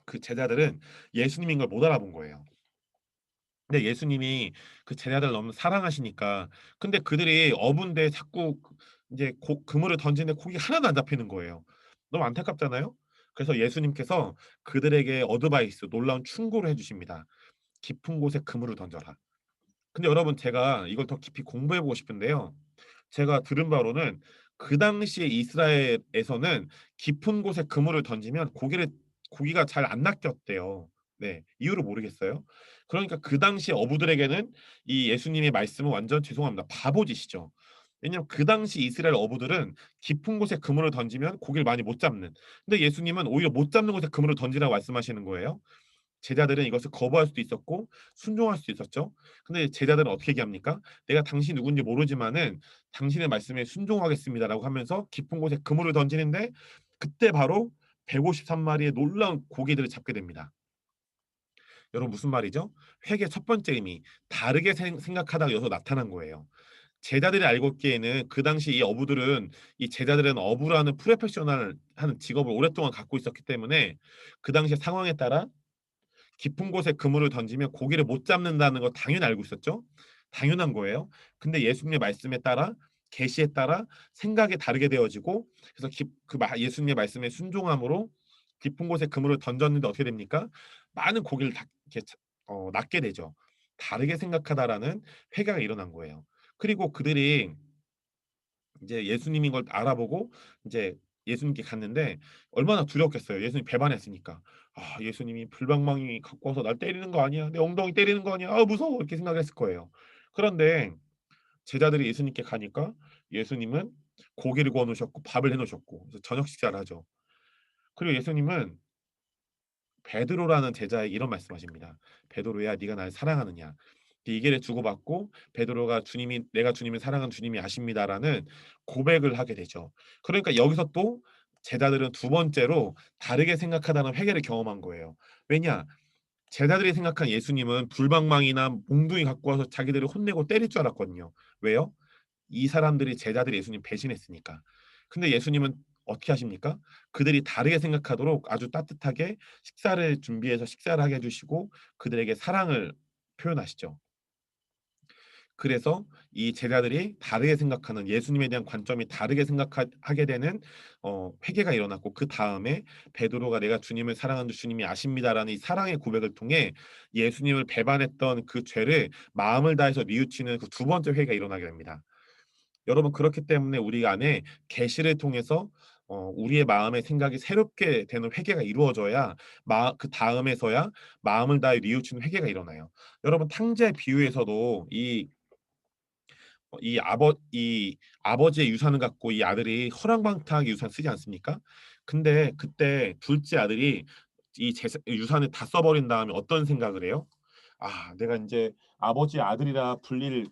그 제자들은 예수님인 걸 못 알아본 거예요. 근데 예수님이 그 제자들 너무 사랑하시니까, 근데 그들이 어부인데 자꾸 이제 그물을 던지는데 고기 하나도 안 잡히는 거예요. 너무 안타깝잖아요. 그래서 예수님께서 그들에게 어드바이스, 놀라운 충고를 해주십니다. 깊은 곳에 그물을 던져라. 근데 여러분, 제가 이걸 더 깊이 공부해 보고 싶은데요. 제가 들은 바로는 그 당시에 이스라엘에서는 깊은 곳에 그물을 던지면 고기가 잘 안 낚였대요. 네, 이유를 모르겠어요. 그러니까 그 당시 어부들에게는 이 예수님의 말씀은 완전 죄송합니다. 바보짓이죠. 왜냐하면 그 당시 이스라엘 어부들은 깊은 곳에 그물을 던지면 고기를 많이 못 잡는. 근데 예수님은 오히려 못 잡는 곳에 그물을 던지라고 말씀하시는 거예요. 제자들은 이것을 거부할 수도 있었고 순종할 수도 있었죠. 근데 제자들은 어떻게 얘기합니까? 내가 당신 누군지 모르지만은 당신의 말씀에 순종하겠습니다라고 하면서 깊은 곳에 그물을 던지는데 그때 바로 153마리의 놀라운 고기들을 잡게 됩니다. 여러분 무슨 말이죠? 회개 첫 번째 의미 다르게 생각하다가 여기서 나타난 거예요. 제자들이 알고 있기에는 그 당시 이 어부들은 이 제자들은 어부라는 프로페셔널 하는 직업을 오랫동안 갖고 있었기 때문에 그 당시 상황에 따라 깊은 곳에 그물을 던지면 고기를 못 잡는다는 거 당연히 알고 있었죠. 당연한 거예요. 근데 예수님의 말씀에 따라 계시에 따라 생각이 다르게 되어지고 그래서 예수님의 말씀에 순종함으로 깊은 곳에 그물을 던졌는데 어떻게 됩니까? 많은 고기를 이렇게 낚게 되죠. 다르게 생각하다라는 회개가 일어난 거예요. 그리고 그들이 이제 예수님인 걸 알아보고 이제 예수님께 갔는데 얼마나 두렵겠어요. 예수님 배반했으니까. 아, 예수님이 불방망이 갖고 와서 날 때리는 거 아니야? 내 엉덩이 때리는 거 아니야? 아, 무서워. 이렇게 생각했을 거예요. 그런데 제자들이 예수님께 가니까 예수님은 고기를 구워 놓으셨고 밥을 해 놓으셨고 그래서 저녁 식사를 하죠. 그리고 예수님은 베드로라는 제자에게 이런 말씀하십니다. 베드로야, 네가 날 사랑하느냐? 이 얘기를 주고받고 베드로가 주님이 내가 주님을 사랑하는 주님이 아십니다라는 고백을 하게 되죠. 그러니까 여기서 또 제자들은 두 번째로 다르게 생각하다는 회개를 경험한 거예요. 왜냐? 제자들이 생각한 예수님은 불방망이나 몽둥이 갖고 와서 자기들을 혼내고 때릴 줄 알았거든요. 왜요? 이 사람들이 제자들이 예수님 배신했으니까. 근데 예수님은 어떻게 하십니까? 그들이 다르게 생각하도록 아주 따뜻하게 식사를 준비해서 식사를 하게 해주시고 그들에게 사랑을 표현하시죠. 그래서 이 제자들이 다르게 생각하는 예수님에 대한 관점이 다르게 생각하게 되는 회개가 일어났고 그 다음에 베드로가 내가 주님을 사랑하는 주님이 아십니다라는 이 사랑의 고백을 통해 예수님을 배반했던 그 죄를 마음을 다해서 뉘우치는 그 두 번째 회개가 일어나게 됩니다. 여러분 그렇기 때문에 우리 안에 계시를 통해서 우리의 마음의 생각이 새롭게 되는 회개가 이루어져야 그 다음에서야 마음을 다해 뉘우치는 회개가 일어나요. 여러분 탕자의 비유에서도 이 아버지의 유산을 갖고 이 아들이 허랑방탕하게 유산 쓰지 않습니까? 근데 그때 둘째 아들이 유산을 다 써버린 다음에 어떤 생각을 해요? 아, 내가 이제 아버지 아들이라 불릴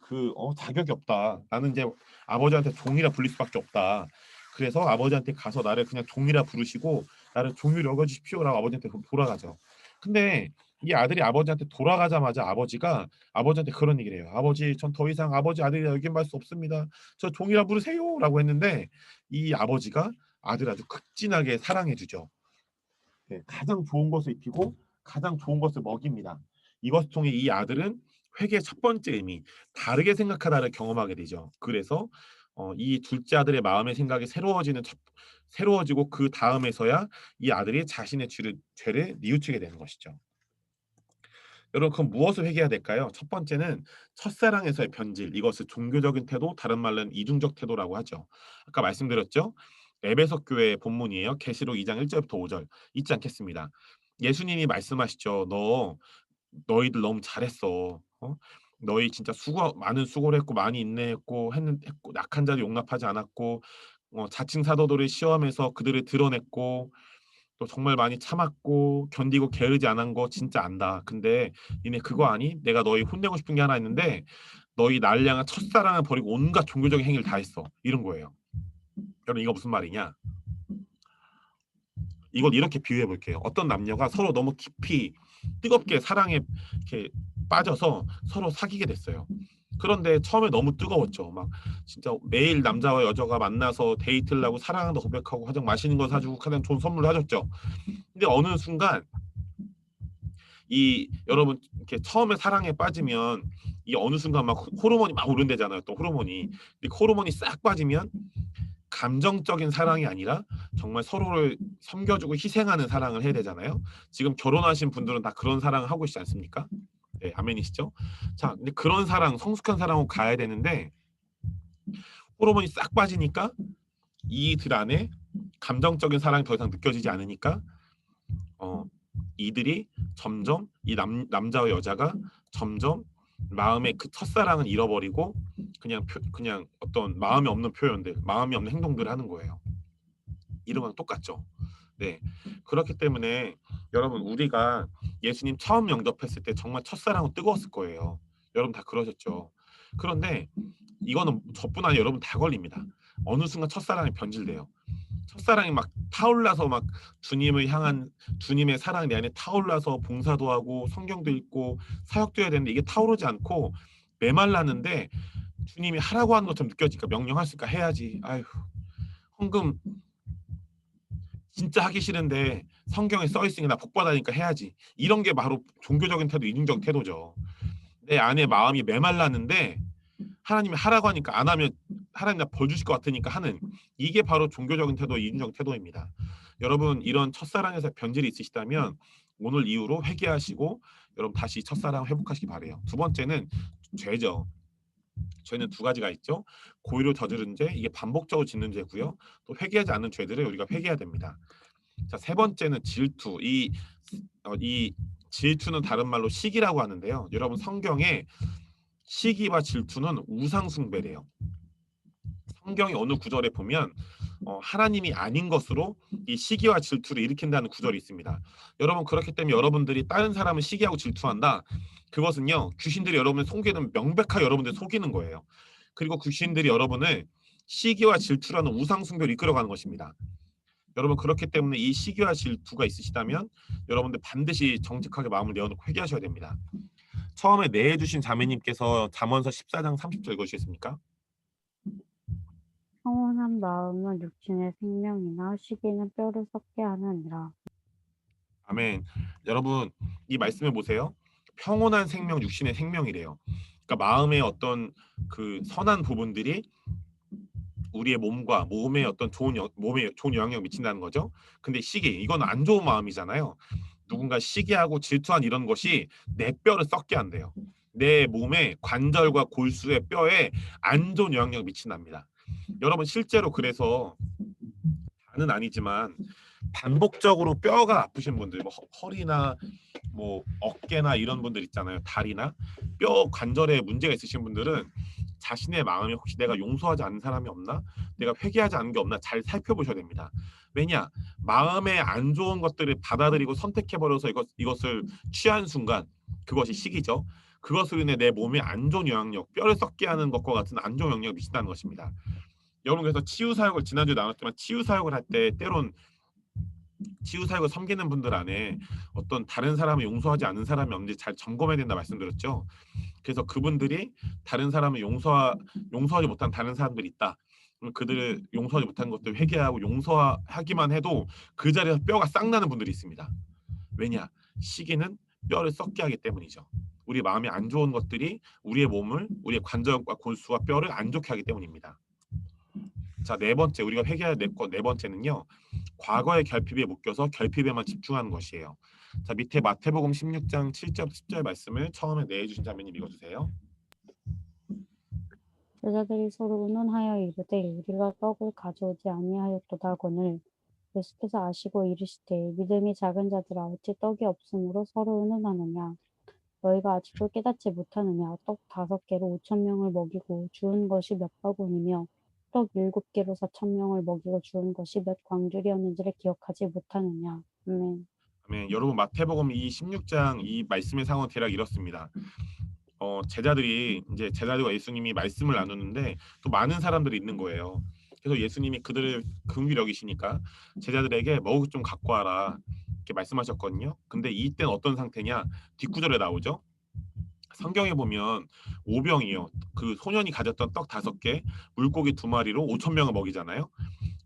자격이 없다. 나는 이제 아버지한테 종이라 불릴 수밖에 없다. 그래서 아버지한테 가서 나를 그냥 종이라 부르시고 나를 종이로 여겨주십시오라고 아버지한테 돌아가죠. 근데 이 아들이 아버지한테 돌아가자마자 아버지가 아버지한테 그런 얘기를 해요. 아버지, 전 더 이상 아버지 아들이라 여김할 수 없습니다. 저 종이라 부르세요라고 했는데 이 아버지가 아들을 아주 극진하게 사랑해주죠. 네, 가장 좋은 것을 입히고 가장 좋은 것을 먹입니다. 이것을 통해 이 아들은 회개의 첫 번째 의미, 다르게 생각하다를 경험하게 되죠. 그래서 이 둘째 아들의 마음의 생각이 새로워지고 그 다음에서야 이 아들이 자신의 죄를 뉘우치게 되는 것이죠. 여러분 그럼 무엇을 회개해야 될까요? 첫 번째는 첫사랑에서의 변질, 이것을 종교적인 태도, 다른 말로는 이중적 태도라고 하죠. 아까 말씀드렸죠? 에베소 교회 본문이에요. 계시록 2장 1절부터 5절 잊지 않겠습니다. 예수님이 말씀하시죠. 너희들 너무 잘했어. 너희 진짜 많은 수고를 했고 많이 인내했고 했고 약한 자를 용납하지 않았고 자칭 사도들의 시험에서 그들을 드러냈고 또 정말 많이 참았고 견디고 게으르지 않은 거 진짜 안다. 근데 니네 그거 아니? 내가 너희 혼내고 싶은 게 하나 있는데 너희 날 향한 첫사랑을 버리고 온갖 종교적인 행위를 다 했어. 이런 거예요. 여러분 이거 무슨 말이냐? 이걸 이렇게 비유해 볼게요. 어떤 남녀가 서로 너무 깊이 뜨겁게 사랑에 이렇게 빠져서 서로 사귀게 됐어요. 그런데 처음에 너무 뜨거웠죠. 막 진짜 매일 남자와 여자가 만나서 데이트를 하고 사랑한다 고백하고 가장 맛있는 거 사주고 가장 좋은 선물을 하셨죠. 근데 어느 순간 여러분 이렇게 처음에 사랑에 빠지면 이 어느 순간 막 호르몬이 막 오른대잖아요. 또 호르몬이. 근데 호르몬이 싹 빠지면 감정적인 사랑이 아니라 정말 서로를 섬겨주고 희생하는 사랑을 해야 되잖아요. 지금 결혼하신 분들은 다 그런 사랑을 하고 있지 않습니까? 네, 아멘이시죠? 자, 근데 그런 사랑, 성숙한 사랑으로 가야 되는데 호르몬이 싹 빠지니까 이들 안에 감정적인 사랑이 더 이상 느껴지지 않으니까 이들이 점점 이 남자와 여자가 점점 마음의 그 첫사랑을 잃어버리고 그냥 어떤 마음이 없는 표현들, 마음이 없는 행동들을 하는 거예요. 이런 건 똑같죠. 네. 그렇기 때문에 여러분 우리가 예수님 처음 영접했을 때 정말 첫사랑은 뜨거웠을 거예요. 여러분 다 그러셨죠. 그런데 이거는 저뿐 아니라 여러분 다 걸립니다. 어느 순간 첫사랑이 변질돼요. 첫사랑이 막 타올라서 막 주님을 향한 주님의 사랑이 내 안에 타올라서 봉사도 하고 성경도 읽고 사역도 해야 되는데 이게 타오르지 않고 메말랐는데 주님이 하라고 하는 것처럼 느껴지니까 명령하실까 해야지. 아휴 헌금 진짜 하기 싫은데 성경에 써 있으니 나 복 받으니까 해야지. 이런 게 바로 종교적인 태도, 이중적 태도죠. 내 안에 마음이 메말랐는데 하나님이 하라고 하니까 안 하면 하나님 나 벌 주실 것 같으니까 하는, 이게 바로 종교적인 태도, 이중적 태도입니다. 여러분 이런 첫사랑에서 변질이 있으시다면 오늘 이후로 회개하시고 여러분 다시 첫사랑 회복하시기 바래요. 두 번째는 죄죠. 죄는 두 가지가 있죠. 고의로 저지른 죄, 이게 반복적으로 짓는 죄고요. 또 회개하지 않는 죄들을 우리가 회개해야 됩니다. 자, 세 번째는 질투. 이 질투는 다른 말로 시기라고 하는데요. 여러분 성경에 시기와 질투는 우상 숭배래요. 성경의 어느 구절에 보면 하나님이 아닌 것으로 이 시기와 질투를 일으킨다는 구절이 있습니다. 여러분 그렇기 때문에 여러분들이 다른 사람을 시기하고 질투한다. 그것은요 귀신들이 여러분을 속이는, 명백하게 여러분들 속이는 거예요. 그리고 귀신들이 여러분을 시기와 질투라는 우상 숭배로 이끌어가는 것입니다. 여러분 그렇기 때문에 이 시기와 질투가 있으시다면 여러분들 반드시 정직하게 마음을 내어놓고 회개하셔야 됩니다. 처음에 내해주신 자매님께서 잠언서 14장 30절 읽으시겠습니까? 평온한 마음은 육신의 생명이나 시기는 뼈를 썩게 하느니라. 아멘. 여러분 이 말씀을 보세요. 평온한 생명, 육신의 생명이래요. 그러니까 마음의 어떤 그 선한 부분들이 우리의 몸에 어떤 몸에 좋은 영향을 미친다는 거죠. 근데 시기, 이건 안 좋은 마음이잖아요. 누군가 시기하고 질투한 이런 것이 내 뼈를 썩게 한대요. 내 몸의 관절과 골수의 뼈에 안 좋은 영향력을 미친답니다. 여러분 실제로 그래서 다는 아니지만 반복적으로 뼈가 아프신 분들, 뭐 허리나 뭐 어깨나 이런 분들 있잖아요. 다리나 뼈 관절에 문제가 있으신 분들은 자신의 마음에 혹시 내가 용서하지 않는 사람이 없나, 내가 회개하지 않는 게 없나 잘 살펴보셔야 됩니다. 왜냐, 마음에 안 좋은 것들을 받아들이고 선택해버려서 이것을 취한 순간 그것이 시기죠. 그것으로 인해 내 몸에 안 좋은 영향력, 뼈를 썩게 하는 것과 같은 안 좋은 영향력을 미친다는 것입니다. 여러분 그래서 치유 사역을 지난주에 나눴지만 치유 사역을 할 때 때론 치유 사역을 섬기는 분들 안에 어떤 다른 사람을 용서하지 않는 사람이 없는지 잘 점검해야 된다 말씀드렸죠. 그래서 그분들이 다른 사람을 용서하지 못한 다른 사람들이 있다. 그럼 그들을 용서하지 못한 것들 회개하고 용서하기만 해도 그 자리에서 뼈가 싹 나는 분들이 있습니다. 왜냐? 시기는 뼈를 썩게 하기 때문이죠. 우리 마음에 안 좋은 것들이 우리의 몸을, 우리의 관절과 골수와 뼈를 안 좋게 하기 때문입니다. 자, 네 번째 우리가 회개해야 될 것 네 번째는요. 과거의 결핍에 묶여서 결핍에만 집중하는 것이에요. 자, 밑에 마태복음 16장 7절 10절 말씀을 처음에 내주신 자매님 읽어주세요. 여자들이 서로 의논하여 이르되 우리가 떡을 가져오지 아니하였도다거늘 예수께서 아시고 이르시되 믿음이 작은 자들아 어찌 떡이 없으므로 서로 의논하느냐 너희가 아직도 깨닫지 못하느냐 떡 5개로 5,000명을 먹이고 주운 것이 몇 바구니며 떡 7개로 4,000명을 먹이고 주운 것이 몇 광줄이었는지를 기억하지 못하느냐. 아멘. 아멘. 여러분 마태복음 이 16장 이 말씀의 상황은 대략 이렇습니다. 제자들과 예수님이 말씀을 나누는데 또 많은 사람들이 있는 거예요. 그래서 예수님이 그들을 긍휼히 여기시니까 제자들에게 먹을 것 좀 갖고 와라 이렇게 말씀하셨거든요. 근데 이때는 어떤 상태냐? 뒷구절에 나오죠. 성경에 보면 오병이요. 그 소년이 가졌던 떡 5개, 물고기 2마리로 5,000명을 먹이잖아요.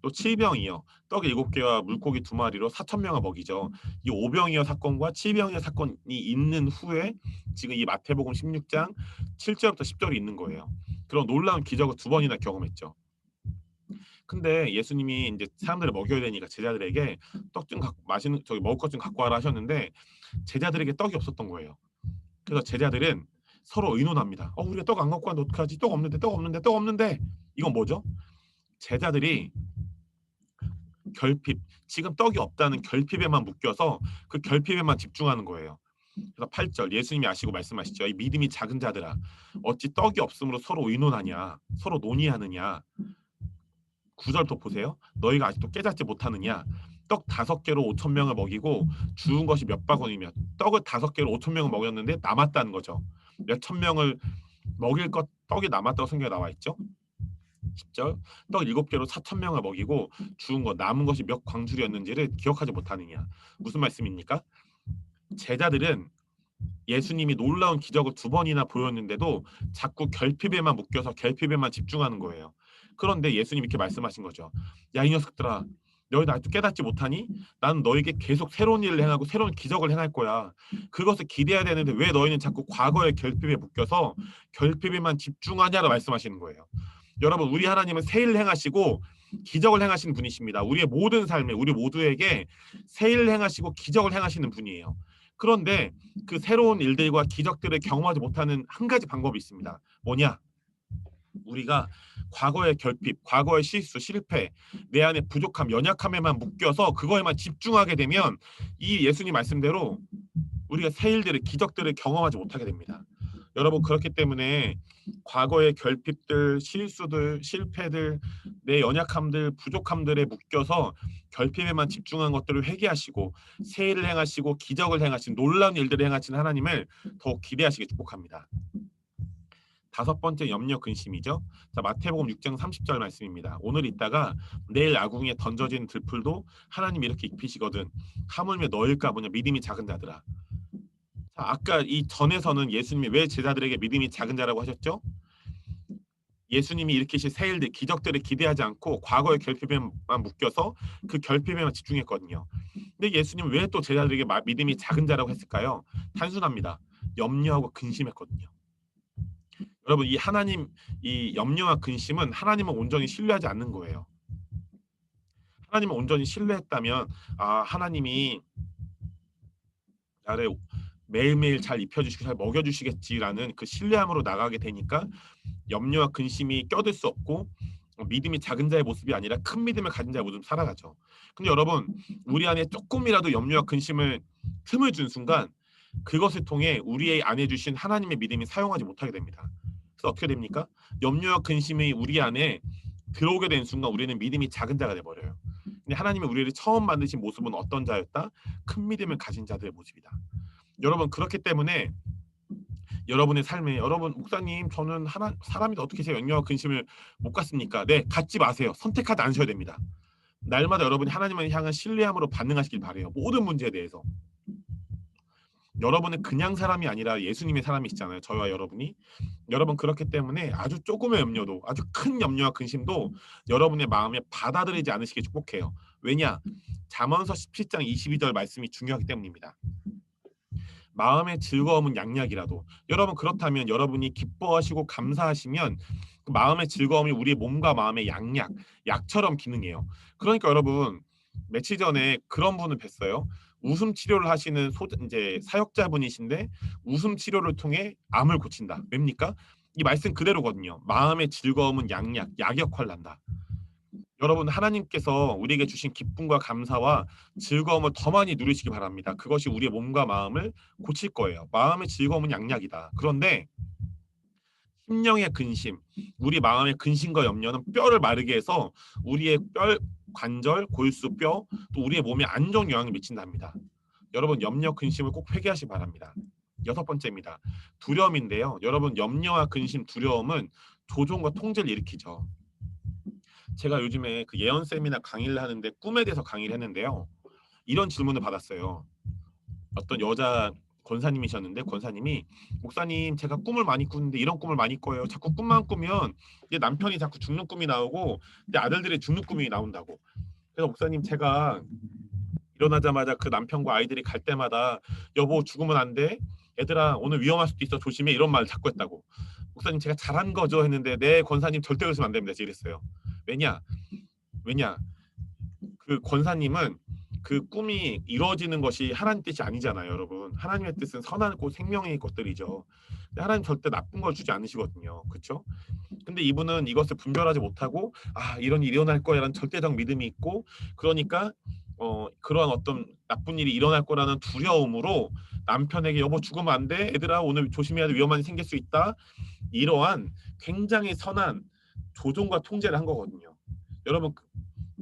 또 칠병이요. 떡 7개와 물고기 2마리로 4,000명을 먹이죠. 이 오병이어 사건과 칠병이어 사건이 있는 후에 지금 이 마태복음 16장 7절부터 10절이 있는 거예요. 그런 놀라운 기적을 2번이나 경험했죠. 근데 예수님이 이제 사람들을 먹여야 되니까 제자들에게 떡 좀 갖고 먹을 것 좀 갖고 와라 하셨는데 제자들에게 떡이 없었던 거예요. 그래서 제자들은 서로 의논합니다. 우리가 떡 안 갖고 왔는데 어떡하지? 떡 없는데. 이건 뭐죠? 제자들이 결핍, 지금 떡이 없다는 결핍에만 묶여서 그 결핍에만 집중하는 거예요. 그래서 8절 예수님이 아시고 말씀하시죠. 이 믿음이 작은 자들아 어찌 떡이 없으므로 서로 의논하냐 서로 논의하느냐. 9절 또 보세요. 너희가 아직도 깨닫지 못하느냐. 떡 5개로 5천 명을 먹이고 주운 것이 몇 바구니며 떡을 5개로 5천 명을 먹였는데 남았다는 거죠. 몇 천 명을 먹일 것 떡이 남았다고 성경에 나와 있죠. 10절 떡 7개로 4천 명을 먹이고 주운 것 남은 것이 몇 광줄이었는지를 기억하지 못하느냐. 무슨 말씀입니까? 제자들은 예수님이 놀라운 기적을 2번이나 보였는데도 자꾸 결핍에만 묶여서 결핍에만 집중하는 거예요. 그런데 예수님이 이렇게 말씀하신 거죠. 야, 이 녀석들아, 너희는 아직도 깨닫지 못하니? 나는 너에게 계속 새로운 일을 행하고 새로운 기적을 행할 거야. 그것을 기대해야 되는데 왜 너희는 자꾸 과거의 결핍에 묶여서 결핍에만 집중하냐고 말씀하시는 거예요. 여러분, 우리 하나님은 새 일을 행하시고 기적을 행하시는 분이십니다. 우리의 모든 삶에 우리 모두에게 새 일을 행하시고 기적을 행하시는 분이에요. 그런데 그 새로운 일들과 기적들을 경험하지 못하는 한 가지 방법이 있습니다. 뭐냐? 우리가 과거의 결핍, 과거의 실수, 실패, 내 안에 부족함, 연약함에만 묶여서 그거에만 집중하게 되면 이 예수님 말씀대로 우리가 새 일들을, 기적들을 경험하지 못하게 됩니다. 여러분, 그렇기 때문에 과거의 결핍들, 실수들, 실패들, 내 연약함들, 부족함들에 묶여서 결핍에만 집중한 것들을 회개하시고 새 일을 행하시고 기적을 행하신 놀라운 일들을 행하신 하나님을 더욱 기대하시기 축복합니다. 5번째 염려 근심이죠. 자, 마태복음 6장 30절 말씀입니다. 오늘 있다가 내일 아궁이에 던져진 들풀도 하나님 이렇게 입히시거든. 하물며 너일까 보냐 믿음이 작은 자들아. 자, 아까 이 전에서는 예수님이 왜 제자들에게 믿음이 작은 자라고 하셨죠? 예수님이 일으키실 새 일들, 기적들을 기대하지 않고 과거의 결핍에만 묶여서 그 결핍에만 집중했거든요. 근데 예수님은 왜 또 제자들에게 믿음이 작은 자라고 했을까요? 단순합니다. 염려하고 근심했거든요. 여러분, 이 하나님, 이 염려와 근심은 하나님을 온전히 신뢰하지 않는 거예요. 하나님을 온전히 신뢰했다면 하나님이 나를 매일매일 잘 입혀주시고 잘 먹여주시겠지라는 그 신뢰함으로 나가게 되니까 염려와 근심이 껴들 수 없고 믿음이 작은 자의 모습이 아니라 큰 믿음을 가진 자의 모습 살아가죠. 근데 여러분, 우리 안에 조금이라도 염려와 근심을 틈을 준 순간 그것을 통해 우리 안에 주신 하나님의 믿음이 사용하지 못하게 됩니다. 그래서 어떻게 됩니까? 염려와 근심이 우리 안에 들어오게 된 순간 우리는 믿음이 작은 자가 돼버려요. 근데 하나님이 우리를 처음 만드신 모습은 어떤 자였다? 큰 믿음을 가진 자들의 모습이다. 여러분, 그렇기 때문에 여러분의 삶에 여러분 목사님 저는 사람이 어떻게 제 염려와 근심을 못 갖습니까? 네, 갖지 마세요. 선택하지 않으셔야 됩니다. 날마다 여러분이 하나님을 향한 신뢰함으로 반응하시길 바래요. 모든 문제에 대해서. 여러분은 그냥 사람이 아니라 예수님의 사람이시잖아요. 저와 여러분이. 여러분, 그렇기 때문에 아주 조금의 염려도, 아주 큰 염려와 근심도 여러분의 마음에 받아들이지 않으시길 축복해요. 왜냐? 잠언서 17장 22절 말씀이 중요하기 때문입니다. 마음의 즐거움은 양약이라도. 여러분, 그렇다면 여러분이 기뻐하시고 감사하시면 그 마음의 즐거움이 우리의 몸과 마음의 약처럼 기능해요. 그러니까 여러분, 며칠 전에 그런 분을 뵀어요. 웃음 치료를 하시는 이제 사역자분이신데 웃음 치료를 통해 암을 고친다. 왜입니까? 이 말씀 그대로거든요. 마음의 즐거움은 약 역할을 한다. 여러분, 하나님께서 우리에게 주신 기쁨과 감사와 즐거움을 더 많이 누리시기 바랍니다. 그것이 우리의 몸과 마음을 고칠 거예요. 마음의 즐거움은 양약이다. 그런데 심령의 근심, 우리 마음의 근심과 염려는 뼈를 마르게 해서 우리의 뼈, 관절, 골수, 뼈, 또 우리의 몸에 안 좋은 영향을 미친답니다. 여러분, 염려, 근심을 꼭 회개하시기 바랍니다. 6번째입니다. 두려움인데요. 여러분, 염려와 근심, 두려움은 조종과 통제를 일으키죠. 제가 요즘에 그 예언 세미나 강의를 하는데 꿈에 대해서 강의를 했는데요. 이런 질문을 받았어요. 어떤 여자 권사님이셨는데 권사님이 목사님 제가 꿈을 많이 꾸는데 이런 꿈을 많이 꿔요. 자꾸 꿈만 꾸면 내 남편이 자꾸 죽는 꿈이 나오고 내 아들들이 죽는 꿈이 나온다고. 그래서 목사님 제가 일어나자마자 그 남편과 아이들이 갈 때마다 여보 죽으면 안 돼. 얘들아 오늘 위험할 수도 있어 조심해 이런 말을 자꾸 했다고. 목사님 제가 잘한 거죠 했는데 네 권사님 절대 그러시면 안 됩니다. 이랬어요. 왜냐? 그 권사님은 그 꿈이 이루어지는 것이 하나님 뜻이 아니잖아요, 여러분. 하나님의 뜻은 선하고 생명의 것들이죠. 근데 하나님 절대 나쁜 걸 주지 않으시거든요, 그렇죠? 근데 이분은 이것을 분별하지 못하고 이런 일이 일어날 거야라는 절대적 믿음이 있고 그러니까 그러한 어떤 나쁜 일이 일어날 거라는 두려움으로 남편에게 여보 죽으면 안 돼. 애들아 오늘 조심해야 돼. 위험한 일이 생길 수 있다. 이러한 굉장히 선한 조종과 통제를 한 거거든요. 여러분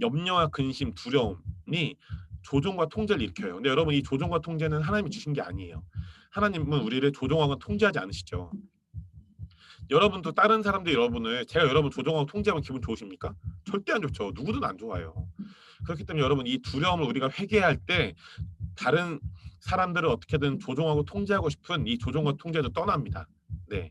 염려와 근심, 두려움이 조종과 통제를 일으켜요. 근데 여러분 이 조종과 통제는 하나님이 주신 게 아니에요. 하나님은 우리를 조종하고 통제하지 않으시죠. 여러분도 다른 사람들이 여러분을 제가 여러분 조종하고 통제하면 기분 좋으십니까? 절대 안 좋죠. 누구든 안 좋아요. 그렇기 때문에 여러분 이 두려움을 우리가 회개할 때 다른 사람들을 어떻게든 조종하고 통제하고 싶은 이 조종과 통제도 떠납니다. 네.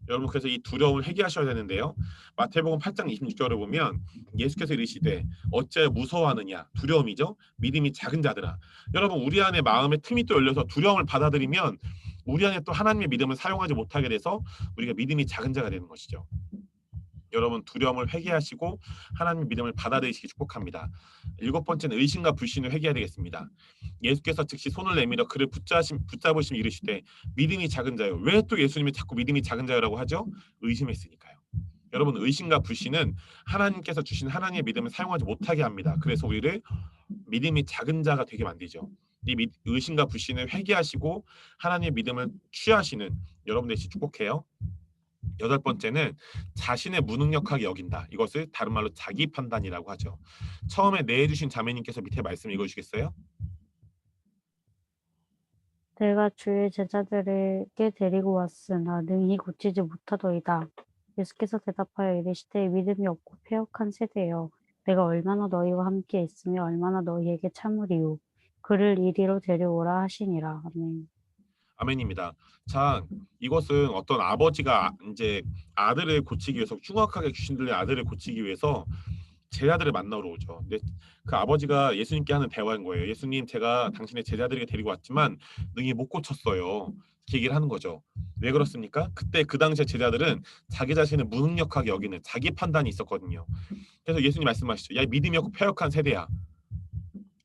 여러분 그래서 이 두려움을 회개하셔야 되는데요. 마태복음 8장 26절을 보면 예수께서 이르시되 어째 무서워하느냐 두려움이죠. 믿음이 작은 자들아. 여러분 우리 안에 마음의 틈이 또 열려서 두려움을 받아들이면 우리 안에 또 하나님의 믿음을 사용하지 못하게 돼서 우리가 믿음이 작은 자가 되는 것이죠. 여러분 두려움을 회개하시고 하나님의 믿음을 받아들이시기 축복합니다. 일곱 번째는 의심과 불신을 회개해야 되겠습니다. 예수께서 즉시 손을 내밀어 그를 붙잡으시며 이르시되 믿음이 작은 자요. 왜 또 예수님이 자꾸 믿음이 작은 자라고 하죠? 의심했으니까요. 여러분 의심과 불신은 하나님께서 주신 하나님의 믿음을 사용하지 못하게 합니다. 그래서 우리를 믿음이 작은 자가 되게 만들죠. 이 의심과 불신을 회개하시고 하나님의 믿음을 취하시는 여러분 되시 축복해요. 여덟 번째는 자신의 무능력하게 여긴다. 이것을 다른 말로 자기 판단이라고 하죠. 처음에 내주신 자매님께서 밑에 말씀 읽어주시겠어요? 내가 주의 제자들에게 데리고 왔으나 능히 고치지 못하더이다. 예수께서 대답하여 이르시되 믿음이 없고 패역한 세대여 내가 얼마나 너희와 함께 있으며 얼마나 너희에게 참으리요. 그를 이리로 데려오라 하시니라. 아멘. 아멘입니다. 자, 이것은 어떤 아버지가 이제 아들을 고치기 위해서 흉악하게 귀신 들린 아들을 고치기 위해서 제자들을 만나러 오죠. 근데 그 아버지가 예수님께 하는 대화인 거예요. 예수님, 제가 당신의 제자들에게 데리고 왔지만 능히 못 고쳤어요. 이렇게 얘기를 하는 거죠. 왜 그렇습니까? 그때 그 당시에 제자들은 자기 자신을 무능력하게 여기는 자기 판단이 있었거든요. 그래서 예수님 말씀하시죠. 야, 믿음이 없고 패역한 세대야.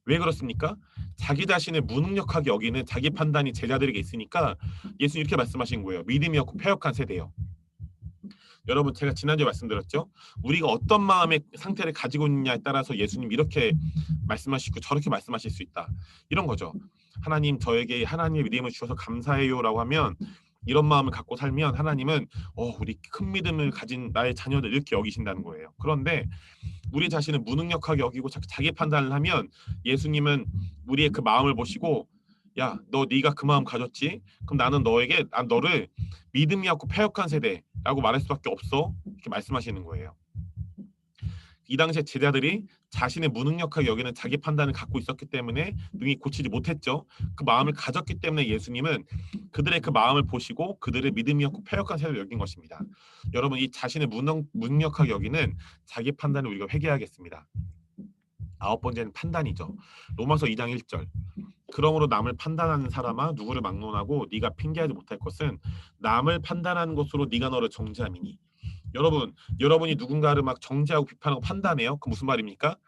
왜 그렇습니까? 자기 자신을 무능력하게 여기는 자기 판단이 제자들에게 있으니까 예수님 이렇게 말씀하신 거예요. 믿음이 없고 패역한 세대요. 여러분 제가 지난주에 말씀드렸죠. 우리가 어떤 마음의 상태를 가지고 있느냐에 따라서 예수님 이렇게 말씀하시고 저렇게 말씀하실 수 있다. 이런 거죠. 하나님 저에게 하나님의 믿음을 주셔서 감사해요라고 하면 이런 마음을 갖고 살면 하나님은 우리 큰 믿음을 가진 나의 자녀들 이렇게 여기신다는 거예요. 그런데 우리 자신을 무능력하게 여기고 자기 판단을 하면 예수님은 우리의 그 마음을 보시고 야, 네가 그 마음 가졌지? 그럼 나는 너를 믿음이 없고 패역한 세대라고 말할 수밖에 없어. 이렇게 말씀하시는 거예요. 이 당시에 제자들이 자신의 무능력하게 여기는 자기 판단을 갖고 있었기 때문에 능히 고치지 못했죠. 그 마음을 가졌기 때문에 예수님은 그들의 그 마음을 보시고 그들의 믿음이 없고 패역한 세대로 여긴 것입니다. 여러분 이 자신의 무능력하게 여기는 자기 판단을 우리가 회개하겠습니다. 아홉 번째는 판단이죠. 로마서 2장 1절. 그러므로 남을 판단하는 사람아 누구를 막론하고 네가 핑계하지 못할 것은 남을 판단하는 것으로 네가 너를 정죄함이니. 여러분이 누군가를 막 정죄하고 비판하고 판단해요. 그 무슨 말입니까?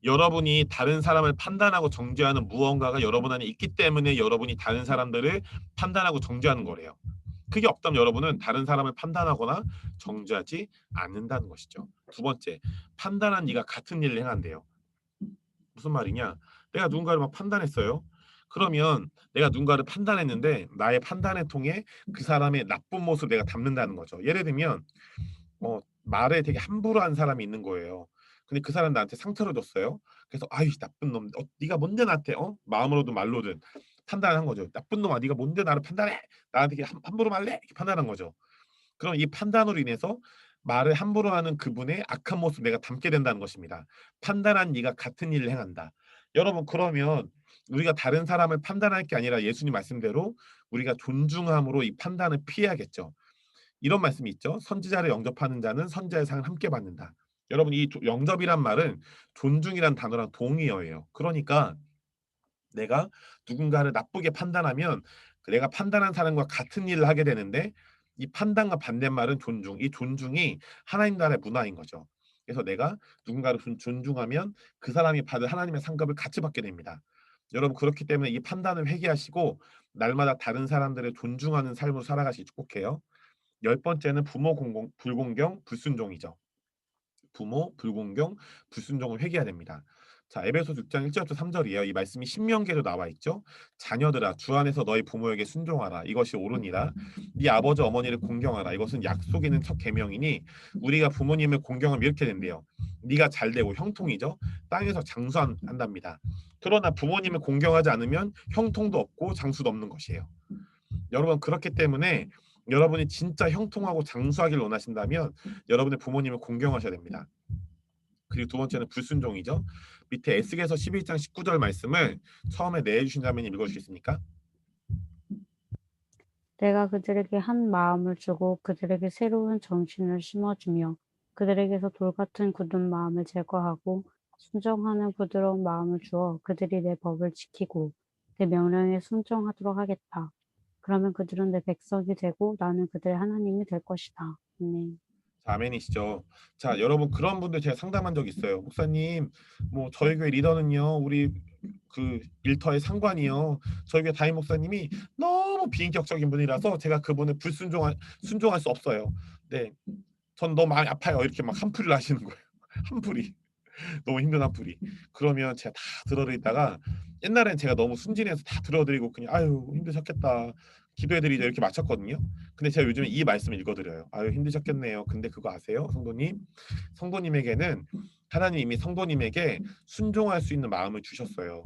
여러분이 다른 사람을 판단하고 정죄하는 무언가가 여러분 안에 있기 때문에 여러분이 다른 사람들을 판단하고 정죄하는 거래요. 그게 없다면 여러분은 다른 사람을 판단하거나 정죄하지 않는다는 것이죠. 두 번째, 판단한 네가 같은 일을 행한대요. 무슨 말이냐? 내가 누군가를 막 판단했어요. 그러면 내가 누군가를 판단했는데 나의 판단에 통해 그 사람의 나쁜 모습을 내가 담는다는 거죠. 예를 들면 말을 되게 함부로 한 사람이 있는 거예요. 근데 그 사람 나한테 상처를 줬어요. 그래서 아이 나쁜 놈, 네가 뭔데 나한테 마음으로든 말로든 판단한 거죠. 나쁜 놈아, 네가 뭔데 나를 판단해? 나한테 함부로 말래? 이렇게 판단한 거죠. 그럼 이 판단으로 인해서 말을 함부로 하는 그분의 악한 모습 내가 담게 된다는 것입니다. 판단한 네가 같은 일을 행한다. 여러분 그러면 우리가 다른 사람을 판단할 게 아니라 예수님 말씀대로 우리가 존중함으로 이 판단을 피해야겠죠. 이런 말씀이 있죠. 선지자를 영접하는 자는 선지자의 상을 함께 받는다. 여러분 이 영접이란 말은 존중이란 단어랑 동의어예요. 그러니까 내가 누군가를 나쁘게 판단하면 내가 판단한 사람과 같은 일을 하게 되는데 이 판단과 반대말은 존중. 이 존중이 하나님 나라의 문화인 거죠. 그래서 내가 누군가를 존중하면 그 사람이 받을 하나님의 상급을 같이 받게 됩니다. 여러분 그렇기 때문에 이 판단을 회개하시고 날마다 다른 사람들을 존중하는 삶으로 살아가시기 축복해요. 열 번째는 불공경, 불순종이죠. 부모, 불공경, 불순종을 회개해야 됩니다. 자, 에베소서 6장 1절부터 3절이에요. 이 말씀이 신명기에도 나와 있죠. 자녀들아, 주 안에서 너희 부모에게 순종하라. 이것이 옳으니라. 네 아버지 어머니를 공경하라. 이것은 약속 있는 첫 계명이니 우리가 부모님을 공경하면 이렇게 된대요. 네가 잘 되고 형통이죠. 땅에서 장수한답니다. 그러나 부모님을 공경하지 않으면 형통도 없고 장수도 없는 것이에요. 여러분 그렇기 때문에 여러분이 진짜 형통하고 장수하길 원하신다면 여러분의 부모님을 공경하셔야 됩니다. 그리고 두 번째는 불순종이죠. 밑에 에스겔서 11장 19절 말씀을 처음에 내주신 자매님 읽어주시겠습니까? 내가 그들에게 한 마음을 주고 그들에게 새로운 정신을 심어주며 그들에게서 돌 같은 굳은 마음을 제거하고 순종하는 부드러운 마음을 주어 그들이 내 법을 지키고 내 명령에 순종하도록 하겠다. 그러면 그들은 내 백성이 되고 나는 그들의 하나님이 될 것이다. 아멘. 자, 아멘이시죠. 자, 여러분 그런 분들 제가 상담한 적 있어요. 목사님, 뭐 저희 교회 리더는요, 우리 그 일터의 상관이요, 저희 교회 담임 목사님이 너무 비인격적인 분이라서 제가 그분을 순종할 수 없어요. 네, 전 너무 마음이 아파요. 이렇게 막 한풀이를 하시는 거예요. 한풀이. 너무 힘든 한풀이. 그러면 제가 다 들어드리다가 옛날엔 제가 너무 순진해서 다 들어드리고 그냥 아유 힘드셨겠다 기도해드리자 이렇게 마쳤거든요. 근데 제가 요즘에 이 말씀을 읽어드려요. 아유 힘드셨겠네요. 근데 그거 아세요, 성도님? 성도님에게는 하나님 이미 성도님에게 순종할 수 있는 마음을 주셨어요.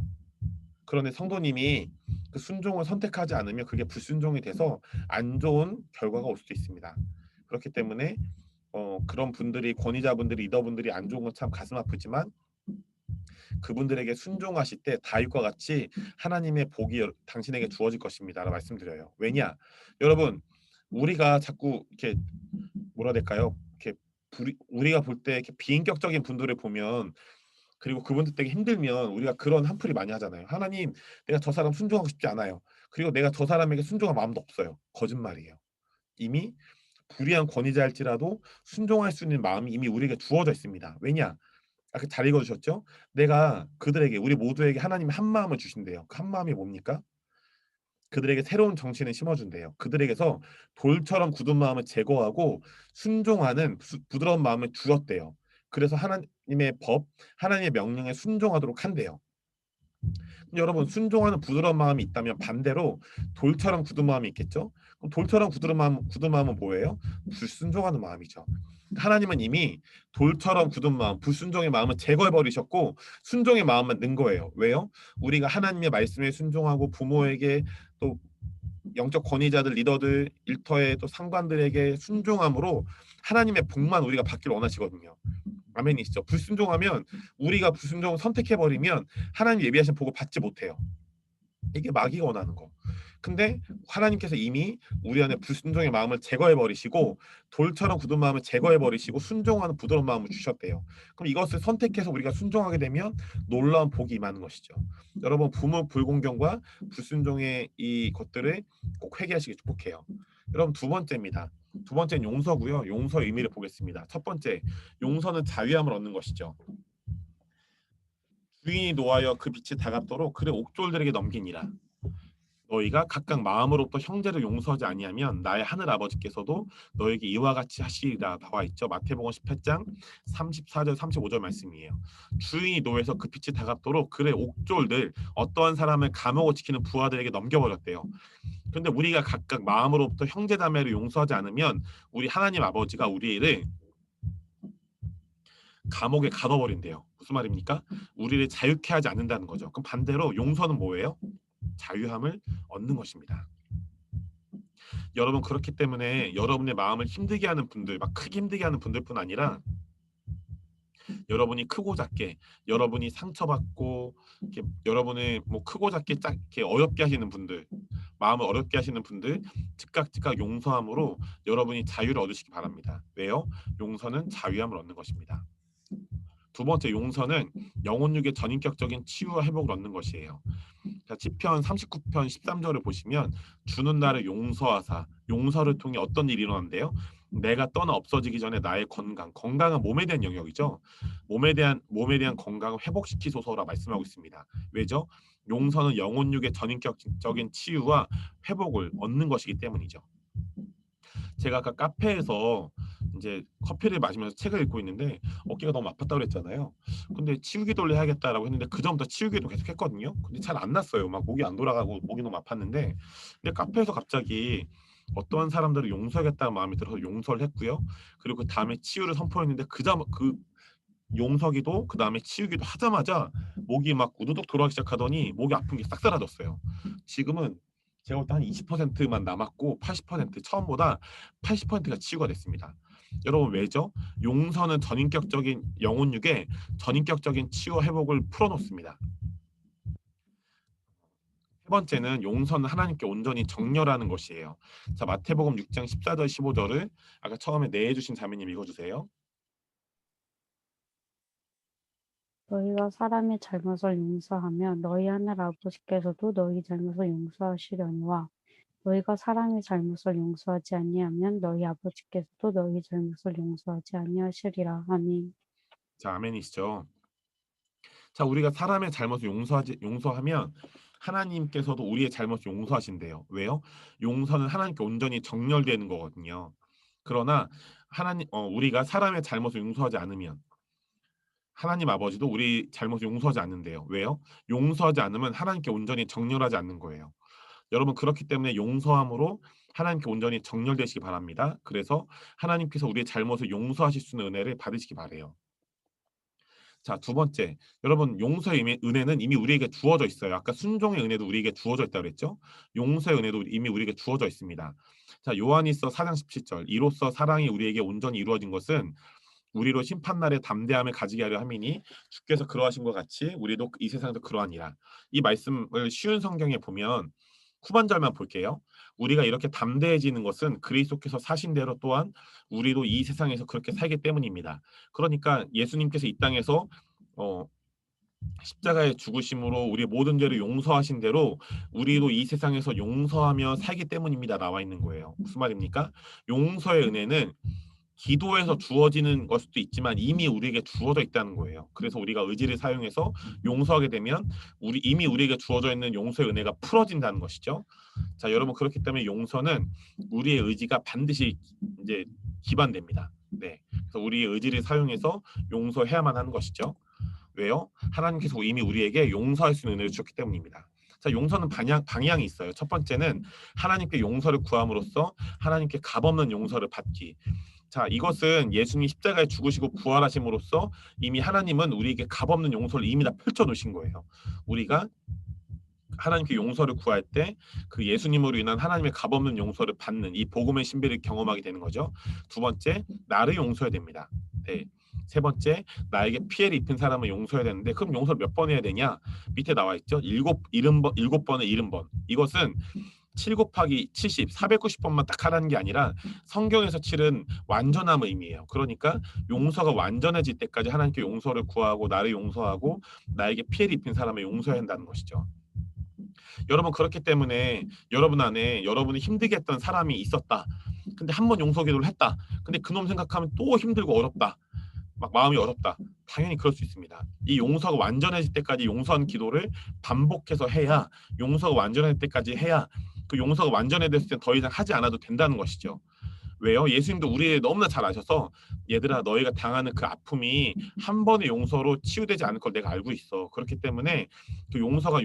그런데 성도님이 그 순종을 선택하지 않으면 그게 불순종이 돼서 안 좋은 결과가 올 수도 있습니다. 그렇기 때문에 그런 분들이 권위자분들이 리더분들이 안 좋은 건 참 가슴 아프지만 그분들에게 순종하실 때 다윗과 같이 하나님의 복이 당신에게 주어질 것입니다라고 말씀드려요. 왜냐? 여러분 우리가 자꾸 이렇게 뭐라 해야 될까요? 이렇게 우리가 볼 때 이렇게 비인격적인 분들을 보면 그리고 그분들 되게 힘들면 우리가 그런 한풀이 많이 하잖아요. 하나님, 내가 저 사람 순종하고 싶지 않아요. 그리고 내가 저 사람에게 순종할 마음도 없어요. 거짓말이에요. 이미 불의한 권위자일지라도 순종할 수 있는 마음이 이미 우리에게 주어져 있습니다. 왜냐? 아까 잘 읽어주셨죠? 내가 그들에게 우리 모두에게 하나님이 한 마음을 주신대요. 그 한 마음이 뭡니까? 그들에게 새로운 정신을 심어준대요. 그들에게서 돌처럼 굳은 마음을 제거하고 순종하는 부드러운 마음을 주었대요. 그래서 하나님의 법, 하나님의 명령에 순종하도록 한대요. 여러분 순종하는 부드러운 마음이 있다면 반대로 돌처럼 굳은 마음이 있겠죠? 그럼 돌처럼 굳은 마음은 뭐예요? 불순종하는 마음이죠. 하나님은 이미 돌처럼 굳은 마음, 불순종의 마음을 제거해 버리셨고 순종의 마음만 넣은 거예요. 왜요? 우리가 하나님의 말씀에 순종하고 부모에게 또 영적 권위자들, 리더들, 일터의 또 상관들에게 순종함으로 하나님의 복만 우리가 받기를 원하시거든요. 아멘이시죠? 불순종하면 우리가 불순종을 선택해 버리면 하나님 예비하신 복을 받지 못해요. 이게 마귀가 원하는 거. 근데 하나님께서 이미 우리 안에 불순종의 마음을 제거해 버리시고 돌처럼 굳은 마음을 제거해 버리시고 순종하는 부드러운 마음을 주셨대요. 그럼 이것을 선택해서 우리가 순종하게 되면 놀라운 복이 임하는 것이죠. 여러분 부모 불공경과 불순종의 이 것들을 꼭 회개하시기 축복해요. 여러분 두 번째입니다. 두 번째는 용서고요. 용서의 의미를 보겠습니다. 첫 번째, 용서는 자유함을 얻는 것이죠. 주인이 노하여 그 빛이 다갑도록 그의 옥졸들에게 넘기니라. 너희가 각각 마음으로부터 형제를 용서하지 아니하면 나의 하늘 아버지께서도 너에게 이와 같이 하시리라 나와 있죠. 마태복음 18장 34절 35절 말씀이에요. 주인이 노해서 그 빛이 다갑도록 그의 옥졸들 어떠한 사람을 감옥을 지키는 부하들에게 넘겨버렸대요. 그런데 우리가 각각 마음으로부터 형제자매를 용서하지 않으면 우리 하나님 아버지가 우리를 감옥에 가둬버린대요. 무슨 말입니까? 우리를 자유케 하지 않는다는 거죠. 그럼 반대로 용서는 뭐예요? 자유함을 얻는 것입니다. 여러분 그렇기 때문에 여러분의 마음을 힘들게 하는 분들, 막 크게 힘들게 하는 분들뿐 아니라 여러분이 크고 작게, 여러분이 상처받고 이렇게 여러분을 뭐 크고 작게 이렇게 어렵게 하시는 분들, 마음을 어렵게 하시는 분들 즉각 용서함으로 여러분이 자유를 얻으시기 바랍니다. 왜요? 용서는 자유함을 얻는 것입니다. 두 번째 용서는 영혼육의 전인격적인 치유와 회복을 얻는 것이에요. 자, 시편 39편 13절을 보시면 주는 나를 용서하사 용서를 통해 어떤 일이 일어난대요? 내가 떠나 없어지기 전에 나의 건강은 몸에 대한 영역이죠. 몸에 대한 건강을 회복시키소서라 말씀하고 있습니다. 왜죠? 용서는 영혼육의 전인격적인 치유와 회복을 얻는 것이기 때문이죠. 제가 아까 카페에서 이제 커피를 마시면서 책을 읽고 있는데 어깨가 너무 아팠다고 그랬잖아요. 근데 치우기 돌리 해야겠다라고 했는데 그전부터 치우기도 계속 했거든요. 근데 잘 안 났어요. 막 목이 안 돌아가고 목이 너무 아팠는데 근데 카페에서 갑자기 어떤 사람들을 용서하겠다는 마음이 들어서 용서를 했고요. 그리고 그 다음에 치유를 선포했는데 그 용서기도 그 다음에 치우기도 하자마자 목이 막 우두둑 돌아가기 시작하더니 목이 아픈 게 싹 사라졌어요. 지금은 제가 볼 때 한 20%만 남았고 80% 처음보다 80%가 치유가 됐습니다. 여러분 왜죠? 용서는 전인격적인 영혼육에 전인격적인 치유 회복을 풀어놓습니다. 세 번째는 용서는 하나님께 온전히 정렬하는 것이에요. 자, 마태복음 6장 14절 15절을 아까 처음에 내해 주신 자매님 읽어주세요. 너희가 사람의 잘못을 용서하면 너희 하늘 아버지께서도 너희 잘못을 용서하시려니와 너희가 사람의 잘못을 용서하지 아니하면 너희 아버지께서도 너희 잘못을 용서하지 아니하시리라. 아멘. 자, 아멘이시죠? 자, 우리가 사람의 잘못을 용서하면 하나님께서도 우리의 잘못을 용서하신대요. 왜요? 용서는 하나님께 온전히 정렬되는 거거든요. 그러나 우리가 사람의 잘못을 용서하지 않으면 하나님 아버지도 우리 잘못을 용서하지 않는데요. 왜요? 용서하지 않으면 하나님께 온전히 정렬하지 않는 거예요. 여러분 그렇기 때문에 용서함으로 하나님께 온전히 정렬되시기 바랍니다. 그래서 하나님께서 우리의 잘못을 용서하실 수 있는 은혜를 받으시기 바래요. 자, 두 번째. 여러분, 용서의 은혜는 이미 우리에게 주어져 있어요. 아까 순종의 은혜도 우리에게 주어져 있다고 그랬죠? 용서의 은혜도 이미 우리에게 주어져 있습니다. 자, 요한일서 4장 17절. 이로써 사랑이 우리에게 온전히 이루어진 것은 우리로 심판날에 담대함을 가지게 하려 함이니 주께서 그러하신 것 같이 우리도 이 세상에서 그러하니라. 이 말씀을 쉬운 성경에 보면 후반절만 볼게요. 우리가 이렇게 담대해지는 것은 그리스도께서 사신 대로 또한 우리도 이 세상에서 그렇게 살기 때문입니다. 그러니까 예수님께서 이 땅에서 어, 십자가의 죽으심으로 우리 모든 죄를 용서하신 대로 우리도 이 세상에서 용서하며 살기 때문입니다. 나와 있는 거예요. 무슨 말입니까? 용서의 은혜는 기도에서 주어지는 걸 수도 있지만 이미 우리에게 주어져 있다는 거예요. 그래서 우리가 의지를 사용해서 용서하게 되면 이미 우리에게 주어져 있는 용서의 은혜가 풀어진다는 것이죠. 자, 여러분 그렇기 때문에 용서는 우리의 의지가 반드시 이제 기반됩니다. 네, 그래서 우리의 의지를 사용해서 용서해야만 하는 것이죠. 왜요? 하나님께서 이미 우리에게 용서할 수 있는 은혜를 주셨기 때문입니다. 자, 용서는 방향이 있어요. 첫 번째는 하나님께 용서를 구함으로써 하나님께 값없는 용서를 받기. 자, 이것은 예수님이 십자가에 죽으시고 부활하심으로써 이미 하나님은 우리에게 값없는 용서를 이미 다 펼쳐 놓으신 거예요. 우리가 하나님께 용서를 구할 때 그 예수님으로 인한 하나님의 값없는 용서를 받는 이 복음의 신비를 경험하게 되는 거죠. 두 번째, 나를 용서해야 됩니다. 네. 세 번째, 나에게 피해를 입힌 사람을 용서해야 되는데 그럼 용서를 몇 번 해야 되냐? 밑에 나와 있죠. 일곱 번에 70번. 이것은 7 곱하기 70, 490번만 딱 하라는 게 아니라 성경에서 치른 완전함의 의미예요. 그러니까 용서가 완전해질 때까지 하나님께 용서를 구하고 나를 용서하고 나에게 피해를 입힌 사람을 용서해야 한다는 것이죠. 여러분 그렇기 때문에 여러분 안에 여러분이 힘들게 했던 사람이 있었다. 근데 한 번 용서 기도를 했다. 근데 그놈 생각하면 또 힘들고 어렵다. 막 마음이 어렵다. 당연히 그럴 수 있습니다. 이 용서가 완전해질 때까지 용서한 기도를 반복해서 해야 용서가 완전할 때까지 해야 그 용서가 완전해졌을 때 더 이상 하지 않아도 된다는 것이죠. 왜요? 예수님도 우리 너무나 잘 아셔서 얘들아 너희가 당하는 그 아픔이 한 번의 용서로 치유되지 않을 걸 내가 알고 있어. 그렇기 때문에 그 용서가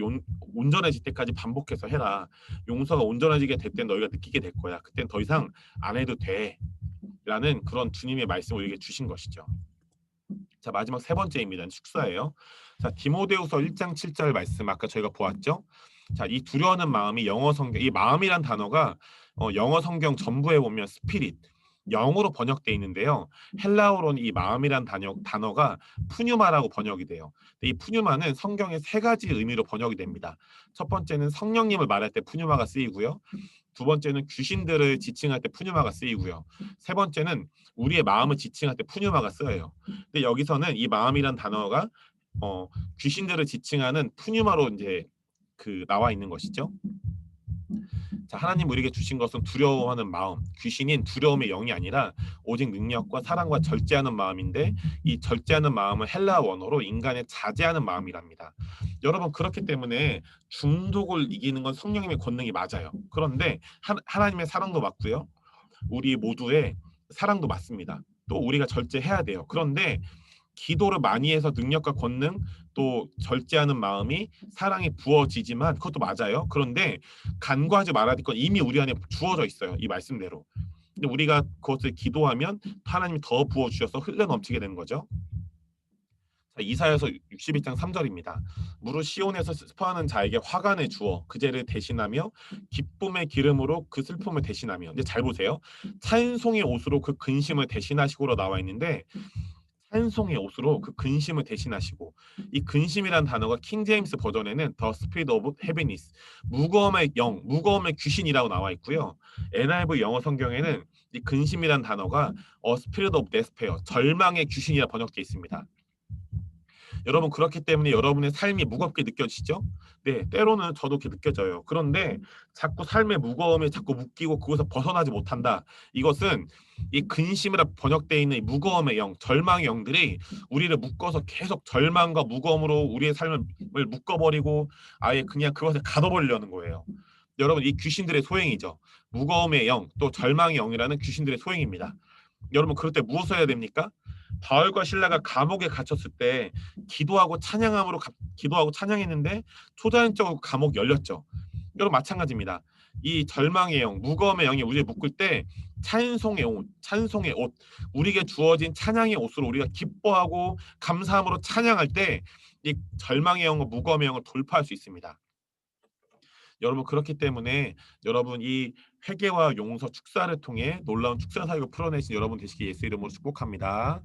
온전해질 때까지 반복해서 해라. 용서가 온전해지게 될 땐 너희가 느끼게 될 거야. 그땐 더 이상 안 해도 돼. 라는 그런 주님의 말씀을 우리에게 주신 것이죠. 자, 마지막 세 번째입니다. 축사예요. 자, 디모데후서 1장 7절 말씀 아까 저희가 보았죠. 자, 이 두려워하는 마음이 영어 성경 이 마음이란 단어가 영어 성경 전부에 보면 스피릿 영어로 번역돼 있는데요. 헬라어로는 이 마음이란 단어가 푸뉴마라고 번역이 돼요. 근데 이 푸뉴마는 성경의 세 가지 의미로 번역이 됩니다. 첫 번째는 성령님을 말할 때 푸뉴마가 쓰이고요. 두 번째는 귀신들을 지칭할 때 푸뉴마가 쓰이고요. 세 번째는 우리의 마음을 지칭할 때 푸뉴마가 쓰여요. 근데 여기서는 이 마음이란 단어가 귀신들을 지칭하는 푸뉴마로 이제 나와 있는 것이죠. 자, 하나님 우리에게 주신 것은 두려워하는 마음, 귀신인 두려움의 영이 아니라 오직 능력과 사랑과 절제하는 마음인데 이 절제하는 마음은 헬라 원어로 인간의 자제하는 마음이랍니다. 여러분 그렇기 때문에 중독을 이기는 건 성령님의 권능이 맞아요. 그런데 하나님의 사랑도 맞고요. 우리 모두의 사랑도 맞습니다. 또 우리가 절제해야 돼요. 그런데 기도를 많이 해서 능력과 권능 또 절제하는 마음이 사랑이 부어지지만 그것도 맞아요. 그런데 간과하지 말아야 될 건 이미 우리 안에 주어져 있어요. 이 말씀대로. 근데 우리가 그것을 기도하면 하나님이 더 부어 주셔서 흘러 넘치게 되는 거죠. 자, 이사야서 61장 3절입니다. 무릇 시온에서 슬퍼하는 자에게 화관을 주어 그 죄를 대신하며 기쁨의 기름으로 그 슬픔을 대신하며. 이제 잘 보세요. 찬송의 옷으로 그 근심을 대신하시고로 나와 있는데 찬송의 옷으로 그 근심을 대신하시고, 이 근심이라는 단어가 킹제임스 버전에는 The Spirit of Heaviness, 무거움의 영, 무거움의 귀신이라고 나와 있고요. NIV 영어 성경에는 이 근심이라는 단어가 A Spirit of Despair, 절망의 귀신이라 번역되어 있습니다. 여러분 그렇기 때문에 여러분의 삶이 무겁게 느껴지죠? 네, 때로는 저도 그렇게 느껴져요. 그런데 자꾸 삶의 무거움에 자꾸 묶이고 그것에서 벗어나지 못한다. 이것은 이 근심이라 번역되어 있는 이 무거움의 영, 절망의 영들이 우리를 묶어서 계속 절망과 무거움으로 우리의 삶을 묶어버리고 아예 그냥 그것을 가둬버리려는 거예요. 여러분 이 귀신들의 소행이죠. 무거움의 영, 또 절망의 영이라는 귀신들의 소행입니다. 여러분 그럴 때 무엇을 해야 됩니까? 바울과 신라가 감옥에 갇혔을 때 기도하고 찬양했는데 초자연적으로 감옥이 열렸죠. 여러분 마찬가지입니다. 이 절망의 영, 무거움의 영이 우리를 묶을 때 찬송의 옷, 우리에게 주어진 찬양의 옷으로 우리가 기뻐하고 감사함으로 찬양할 때 이 절망의 영과 무거움의 영을 돌파할 수 있습니다. 여러분 그렇기 때문에 여러분 이 회개와 용서 축사를 통해 놀라운 축사 사역을 풀어내신 여러분 되시기 예수 이름으로 축복합니다.